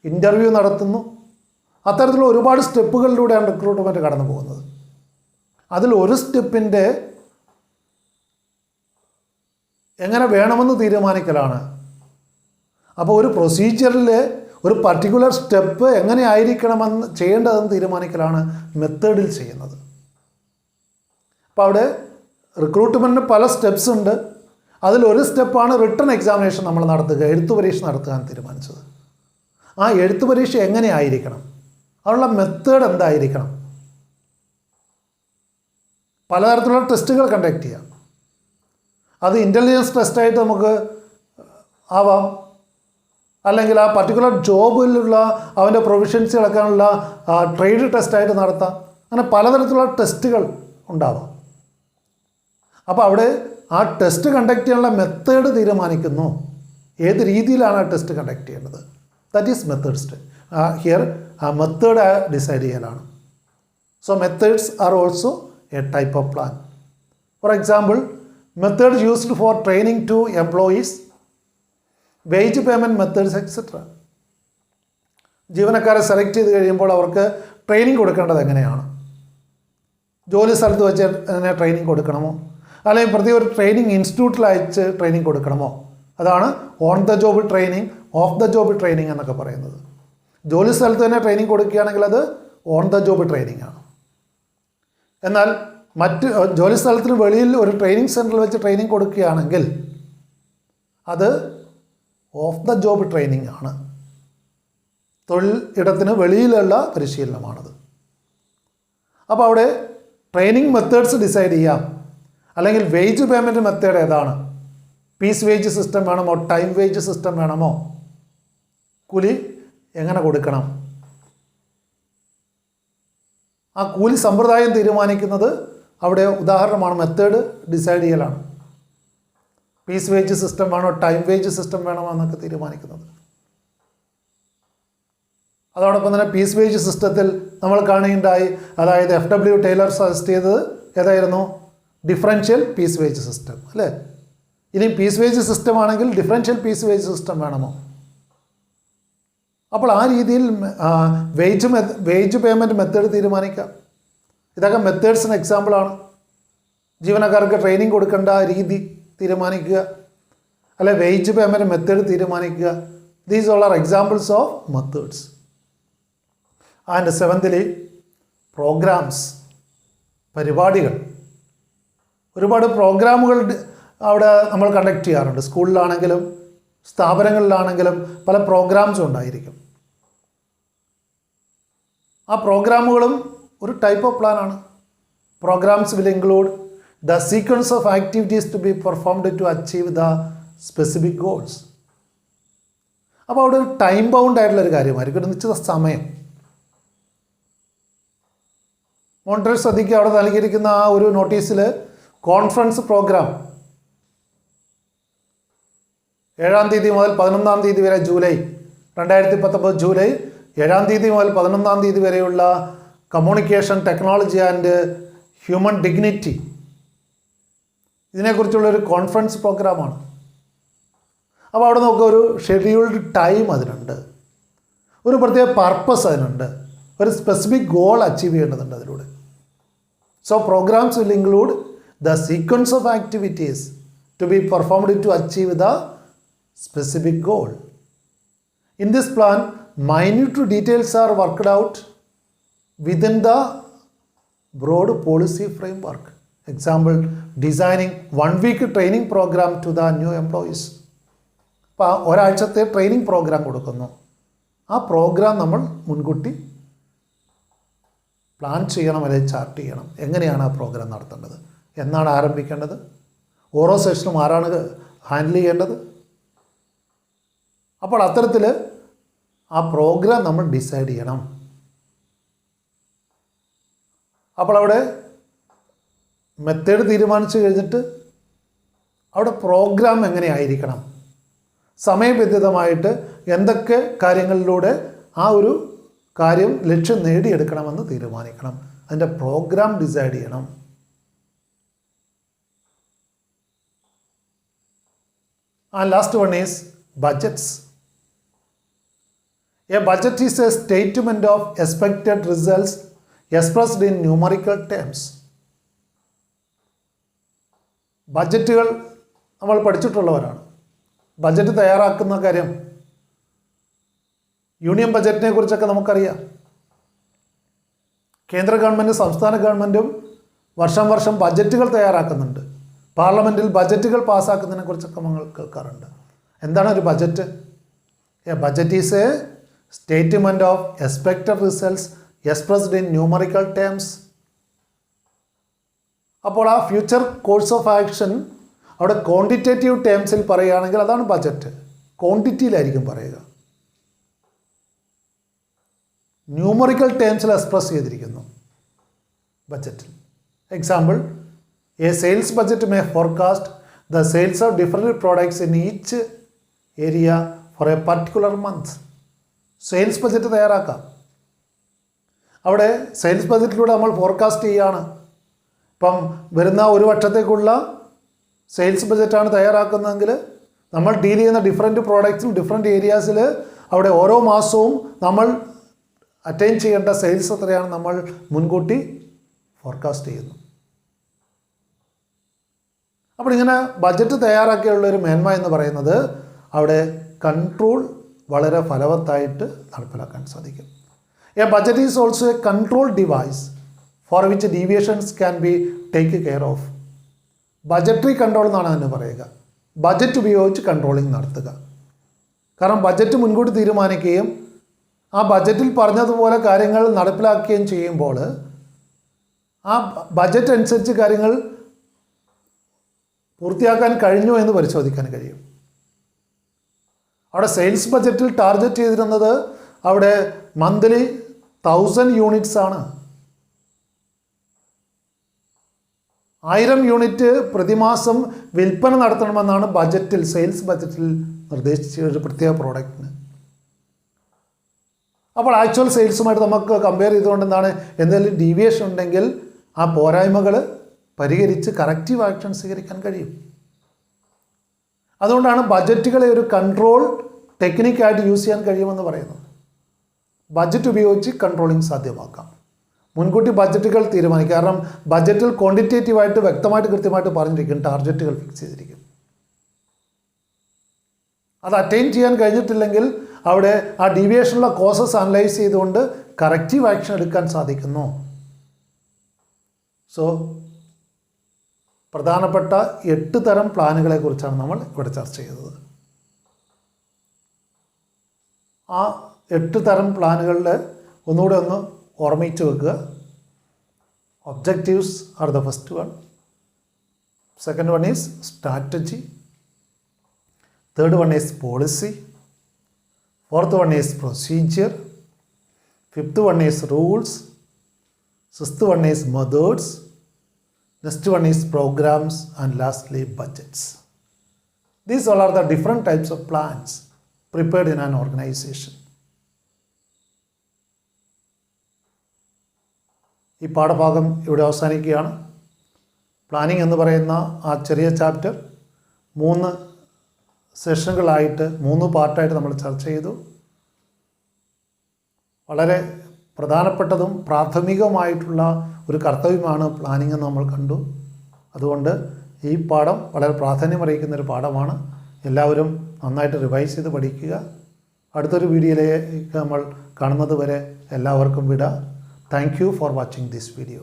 ഇൻ്റർവ്യൂ നടത്തുന്നു. അത്തരത്തിലുള്ള ഒരുപാട് സ്റ്റെപ്പുകളിലൂടെയാണ് റിക്രൂട്ട്മെൻറ്റ് കടന്നു പോകുന്നത്. അതിൽ ഒരു സ്റ്റെപ്പിൻ്റെ എങ്ങനെ വേണമെന്ന് തീരുമാനിക്കലാണ്. അപ്പോൾ ഒരു പ്രൊസീജിയറിൽ ഒരു പർട്ടിക്കുലർ സ്റ്റെപ്പ് എങ്ങനെ ആയിരിക്കണമെന്ന് ചെയ്യേണ്ടതെന്ന് തീരുമാനിക്കലാണ് മെത്തേഡിൽ ചെയ്യുന്നത്. അപ്പോൾ അവിടെ റിക്രൂട്ട്മെൻറ്റിന് പല സ്റ്റെപ്സ് ഉണ്ട്. അതിലൊരു സ്റ്റെപ്പാണ് റിട്ടൺ എക്സാമിനേഷൻ നമ്മൾ നടത്തുക, എഴുത്തു പരീക്ഷ നടത്താൻ തീരുമാനിച്ചത്. ആ എഴുത്തു പരീക്ഷ എങ്ങനെ ആയിരിക്കണം, അതിനുള്ള മെത്തേഡ് എന്തായിരിക്കണം. പലതരത്തിലുള്ള ടെസ്റ്റുകൾ കണ്ടക്ട് ചെയ്യാം. അത് ഇൻ്റലിജൻസ് ടെസ്റ്റായിട്ട് നമുക്ക് ആവാം, അല്ലെങ്കിൽ ആ പർട്ടിക്കുലർ ജോബിലുള്ള അവൻ്റെ പ്രൊവിഷൻസി അളക്കാനുള്ള ട്രേഡ് ടെസ്റ്റായിട്ട് നടത്താം. അങ്ങനെ പലതരത്തിലുള്ള ടെസ്റ്റുകൾ ഉണ്ടാവാം. അപ്പോൾ അവിടെ ആ ടെസ്റ്റ് കണ്ടക്ട് ചെയ്യാനുള്ള മെത്തേഡ് തീരുമാനിക്കുന്നു. ഏത് രീതിയിലാണ് ആ ടെസ്റ്റ് കണ്ടക്ട് ചെയ്യേണ്ടത്. That is methods. ഹിയർ ആ മെത്തേഡ് ഡിസൈഡ് ചെയ്യലാണ്. So methods are also a type of plan. For example, method used for training to employees, wage payment methods etcetera. ജീവനക്കാരെ select ചെയ്ത് കഴിയുമ്പോൾ അവർക്ക് ട്രെയിനിങ് കൊടുക്കേണ്ടത് എങ്ങനെയാണ്, ജോലി സ്ഥലത്ത് വെച്ച് എങ്ങനെ ട്രെയിനിങ് കൊടുക്കണമോ, അല്ലെങ്കിൽ പ്രത്യേക ഒരു ട്രെയിനിങ് ഇൻസ്റ്റിറ്റ്യൂട്ടിൽ അയച്ച് ട്രെയിനിങ് കൊടുക്കണമോ. അതാണ് on the job training, of the job training എന്നൊക്കെ പറയുന്നത്. ജോലി സ്ഥലത്ത് തന്നെ ട്രെയിനിങ് കൊടുക്കുകയാണെങ്കിൽ അത് ഓൺ ദ ജോബ് ട്രെയിനിങ് ആണ്. എന്നാൽ മറ്റ് ജോലി സ്ഥലത്തിന് വെളിയിൽ ഒരു ട്രെയിനിങ് സെൻറ്ററിൽ വെച്ച് ട്രെയിനിങ് കൊടുക്കുകയാണെങ്കിൽ അത് ഓഫ് ദ ജോബ് ട്രെയിനിങ് ആണ്. തൊഴിൽ ഇടത്തിന് വെളിയിലുള്ള പരിശീലനമാണത്. അപ്പോൾ അവിടെ ട്രെയിനിങ് മെത്തേഡ്സ് ഡിസൈഡ് ചെയ്യാം. അല്ലെങ്കിൽ വേജ് പേയ്മെൻറ്റ് മെത്തേഡ് ഏതാണ്, പീസ് വേജ് സിസ്റ്റം വേണമോ, ടൈം വേജ് സിസ്റ്റം വേണമോ, കൂലി എങ്ങനെ കൊടുക്കണം, ആ കൂലി സമ്പ്രദായം തീരുമാനിക്കുന്നത് അവിടെ ഉദാഹരണമാണ്. മെത്തേഡ് ഡിസൈഡ് ചെയ്യലാണ്. പീസ് വേജ് സിസ്റ്റം വേണോ, ടൈം വേജ് സിസ്റ്റം വേണോ എന്നൊക്കെ തീരുമാനിക്കുന്നത്. അതോടൊപ്പം തന്നെ പീസ് വേജ് സിസ്റ്റത്തിൽ നമ്മൾ കാണുകയുണ്ടായി, അതായത് FW ടൈലർ സജസ്റ്റ് ചെയ്തത് ഏതായിരുന്നു, ഡിഫറൻഷ്യൽ പീസ് വേജ് സിസ്റ്റം അല്ലേ. ഇനി പീസ് വേജ് സിസ്റ്റം ആണെങ്കിൽ ഡിഫറൻഷ്യൽ പീസ് വേജ് സിസ്റ്റം വേണമോ. അപ്പോൾ ആ രീതിയിൽ വേജ് പേയ്മെൻറ്റ് മെത്തേഡ് തീരുമാനിക്കാം. ഇതൊക്കെ മെത്തേഡ്സിന് എക്സാമ്പിളാണ്. ജീവനക്കാർക്ക് ട്രെയിനിങ് കൊടുക്കേണ്ട രീതി തീരുമാനിക്കുക, അല്ലെ വേജ് പേയ്മെൻറ്റ് മെത്തേഡ് തീരുമാനിക്കുക, These all are examples of methods. And seventhly, programmes, പരിപാടികൾ. ഒരുപാട് പ്രോഗ്രാമുകൾ അവിടെ നമ്മൾ കണ്ടക്ട് ചെയ്യാറുണ്ട്. സ്കൂളിലാണെങ്കിലും സ്ഥാപനങ്ങളിലാണെങ്കിലും പല പ്രോഗ്രാംസും ഉണ്ടായിരിക്കും. ആ പ്രോഗ്രാമുകളും ഒരു ടൈപ്പ് ഓഫ് പ്ലാനാണ്. Programmes will include the sequence of activities to be performed to achieve the specific goals. അപ്പോൾ അവിടെ ഒരു ടൈം ബൗണ്ട് ആയിട്ടുള്ളൊരു കാര്യമായിരിക്കും, ഒരു നിശ്ചിത സമയം. മോണിറ്റർ ശ്രദ്ധിക്കുക, അവിടെ നൽകിയിരിക്കുന്ന ആ ഒരു നോട്ടീസിൽ കോൺഫറൻസ് പ്രോഗ്രാം 7-ാം തീയതി മുതൽ 11-ാം തീയതി വരെ, ജൂലൈ 2019 ജൂലൈ 7-ാം തീയതി മുതൽ 11-ാം തീയതി വരെയുള്ള communication technology and human dignity, ഇതിനെക്കുറിച്ചുള്ളൊരു കോൺഫറൻസ് പ്രോഗ്രാമാണ്. അപ്പോൾ അവിടെ നോക്കുക, ഒരു ഷെഡ്യൂൾഡ് ടൈം അതിനുണ്ട്, ഒരു പ്രത്യേക പർപ്പസ് അതിനുണ്ട്, ഒരു സ്പെസിഫിക് ഗോൾ അച്ചീവ് ചെയ്യേണ്ടതുണ്ട് അതിലൂടെ. So programmes will include the sequence of activities to be performed to achieve the specific goal. In this plan, minute details are worked out within the broad policy framework. Example, designing 1-week training program to the new employees. അപ്പോൾ ഒരാഴ്ചത്തെ training programme കൊടുക്കുന്നു. ആ programme നമ്മൾ മുൻകൂട്ടി plan ചെയ്യണം, അല്ലെങ്കിൽ chart ചെയ്യണം. എങ്ങനെയാണ് ആ പ്രോഗ്രാം നടത്തേണ്ടത്, എന്നാണ് ആരംഭിക്കേണ്ടത്, ഓരോ സെഷനും ആരാണ് ഹാൻഡിൽ ചെയ്യേണ്ടത്. അപ്പോൾ അത്തരത്തിൽ ആ പ്രോഗ്രാം നമ്മൾ ഡിസൈഡ് ചെയ്യണം. അപ്പോൾ അവിടെ മെത്തേഡ് തീരുമാനിച്ചു കഴിഞ്ഞിട്ട് അവിടെ പ്രോഗ്രാം എങ്ങനെയായിരിക്കണം, സമയബന്ധിതമായിട്ട് എന്തൊക്കെ കാര്യങ്ങളിലൂടെ ആ ഒരു കാര്യം ലക്ഷ്യം നേടിയെടുക്കണമെന്ന് തീരുമാനിക്കണം. അതിൻ്റെ പ്രോഗ്രാം ഡിസൈഡ് ചെയ്യണം. And last one is budgets. A budget is a statement of expected results expressed in numerical terms. ബഡ്ജറ്റുകൾ നമ്മൾ പഠിച്ചിട്ടുള്ളവരാണ്. ബഡ്ജറ്റ് തയ്യാറാക്കുന്ന കാര്യം, യൂണിയൻ ബഡ്ജറ്റിനെ കുറിച്ചൊക്കെ നമുക്കറിയാം. കേന്ദ്ര ഗവൺമെൻറ്റും സംസ്ഥാന ഗവൺമെൻറ്റും വർഷം വർഷം ബഡ്ജറ്റുകൾ തയ്യാറാക്കുന്നുണ്ട്. പാർലമെൻറ്റിൽ ബഡ്ജറ്റുകൾ പാസ്സാക്കുന്നതിനെ കുറിച്ചൊക്കെ നമ്മൾ കേൾക്കാറുണ്ട്. എന്താണ് ഒരു budget? A budget is A statement of expected results expressed in numerical terms. അപ്പോൾ ആ ഫ്യൂച്ചർ കോഴ്സ് ഓഫ് ആക്ഷൻ അവിടെ ക്വാണ്ടിറ്റേറ്റീവ് ടേംസിൽ പറയുകയാണെങ്കിൽ അതാണ് ബഡ്ജറ്റ്. ക്വാണ്ടിറ്റിയിലായിരിക്കും പറയുക, ന്യൂമറിക്കൽ ടേംസിൽ എക്സ്പ്രസ് ചെയ്തിരിക്കുന്നു ബഡ്ജറ്റിൽ. Example, a sales budget may forecast the sales of different products in each area for a particular month. Sales budget തയ്യാറാക്കാം. അവിടെ സെയിൽസ് ബഡ്ജറ്റിലൂടെ നമ്മൾ ഫോർകാസ്റ്റ് ചെയ്യുകയാണ്. ഇപ്പം വരുന്ന ഒരു വർഷത്തേക്കുള്ള സെയിൽസ് ബഡ്ജറ്റാണ് തയ്യാറാക്കുന്നതെങ്കിൽ നമ്മൾ ഡീൽ ചെയ്യുന്ന ഡിഫറെൻറ്റ് പ്രോഡക്റ്റ്സും ഡിഫറെൻറ്റ് ഏരിയാസിൽ അവിടെ ഓരോ മാസവും നമ്മൾ അറ്റൈൻ ചെയ്യേണ്ട സെയിൽസ് എത്രയാണ് നമ്മൾ മുൻകൂട്ടി ഫോർകാസ്റ്റ് ചെയ്യുന്നു. അപ്പോൾ ഇങ്ങനെ ബഡ്ജറ്റ് തയ്യാറാക്കിയുള്ളൊരു മേന്മ എന്ന് പറയുന്നത് അവിടെ കൺട്രോൾ വളരെ ഫലവത്തായിട്ട് നടപ്പിലാക്കാൻ സാധിക്കും. A budget is also A control device for which deviations can be take care of. Budgetary control എന്നാണ് അതിന് പറയുക. ബഡ്ജറ്റ് ഉപയോഗിച്ച് കൺട്രോളിങ് നടത്തുക. കാരണം ബഡ്ജറ്റ് മുൻകൂട്ടി തീരുമാനിക്കുകയും ആ ബഡ്ജറ്റിൽ പറഞ്ഞതുപോലെ കാര്യങ്ങൾ നടപ്പിലാക്കുകയും ചെയ്യുമ്പോൾ ആ ബഡ്ജറ്റ് അനുസരിച്ച് കാര്യങ്ങൾ പൂർത്തിയാക്കാൻ കഴിഞ്ഞു എന്ന് പരിശോധിക്കാൻ കഴിയും. അവിടെ സെയിൽസ് ബഡ്ജറ്റിൽ ടാർഗറ്റ് ചെയ്തിരുന്നത് അവിടെ മന്ത്ലി 1000 യൂണിറ്റ്സ് ആണ്. 1000 യൂണിറ്റ് പ്രതിമാസം വിൽപ്പന നടത്തണമെന്നാണ് ബഡ്ജറ്റിൽ, സെയിൽസ് ബഡ്ജറ്റിൽ നിർദ്ദേശിച്ച ഒരു പ്രത്യേക പ്രോഡക്റ്റിന്. അപ്പോൾ ആക്ച്വൽ സെയിൽസുമായിട്ട് നമുക്ക് കമ്പയർ ചെയ്തുകൊണ്ട് എന്താണ്, എന്തെങ്കിലും ഡീവിയേഷൻ ഉണ്ടെങ്കിൽ ആ പോരായ്മകൾ പരിഹരിച്ച് കറക്റ്റീവ് ആക്ഷൻ സ്വീകരിക്കാൻ കഴിയും. അതുകൊണ്ടാണ് ബഡ്ജറ്റുകളെ ഒരു കൺട്രോൾ ടെക്നിക്കായിട്ട് യൂസ് ചെയ്യാൻ കഴിയുമെന്ന് പറയുന്നത്. ബഡ്ജറ്റ് ഉപയോഗിച്ച് കൺട്രോളിങ് സാധ്യമാക്കാം. മുൻകൂട്ടി ബഡ്ജറ്റുകൾ തീരുമാനിക്കുക. കാരണം ബഡ്ജറ്റിൽ ക്വാണ്ടിറ്റേറ്റീവായിട്ട് വ്യക്തമായിട്ട് കൃത്യമായിട്ട് പറഞ്ഞിരിക്കും, ടാർഗറ്റുകൾ ഫിക്സ് ചെയ്തിരിക്കും. അത് അറ്റൈൻ ചെയ്യാൻ കഴിഞ്ഞിട്ടില്ലെങ്കിൽ അവിടെ ആ ഡീവിയേഷനുള്ള കോസസ് അനലൈസ് ചെയ്തുകൊണ്ട് കറക്റ്റീവ് ആക്ഷൻ എടുക്കാൻ സാധിക്കുന്നു. സോ പ്രധാനപ്പെട്ട 8 തരം പ്ലാനുകളെ കുറിച്ചാണ് നമ്മൾ ഇവിടെ ചർച്ച ചെയ്തത്. ആ 8 തരം പ്ലാനുകളിൽ ഒന്നുകൂടെ ഒന്ന് ഓർമ്മിച്ച് വെക്കുക. Objectives are the first one. Second one is strategy. Third one is policy. Fourth one is procedure. Fifth one is rules. Sixth one is methods. Next one is programmes and lastly budgets. These all are the different types of plans prepared in an organization. ഈ പാഠഭാഗം ഇവിടെ അവസാനിക്കുകയാണ്. Planning എന്ന് പറയുന്ന ആ ചെറിയ chapter 3 സെഷനുകളായിട്ട് 3 പാർട്ടായിട്ട് നമ്മൾ ചർച്ച ചെയ്തു. വളരെ പ്രധാനപ്പെട്ടതും പ്രാഥമികമായിട്ടുള്ള ഒരു കർത്തവ്യമാണ് പ്ലാനിംഗ് എന്ന് നമ്മൾ കണ്ടു. അതുകൊണ്ട് ഈ പാഠം വളരെ പ്രാധാന്യമറിയിക്കുന്നൊരു പാഠമാണ്. എല്ലാവരും നന്നായിട്ട് റിവൈസ് ചെയ്ത് പഠിക്കുക. അടുത്തൊരു വീഡിയോയിലേക്ക് നമ്മൾ കാണുന്നത് വരെ എല്ലാവർക്കും വിട. Thank you for watching this video.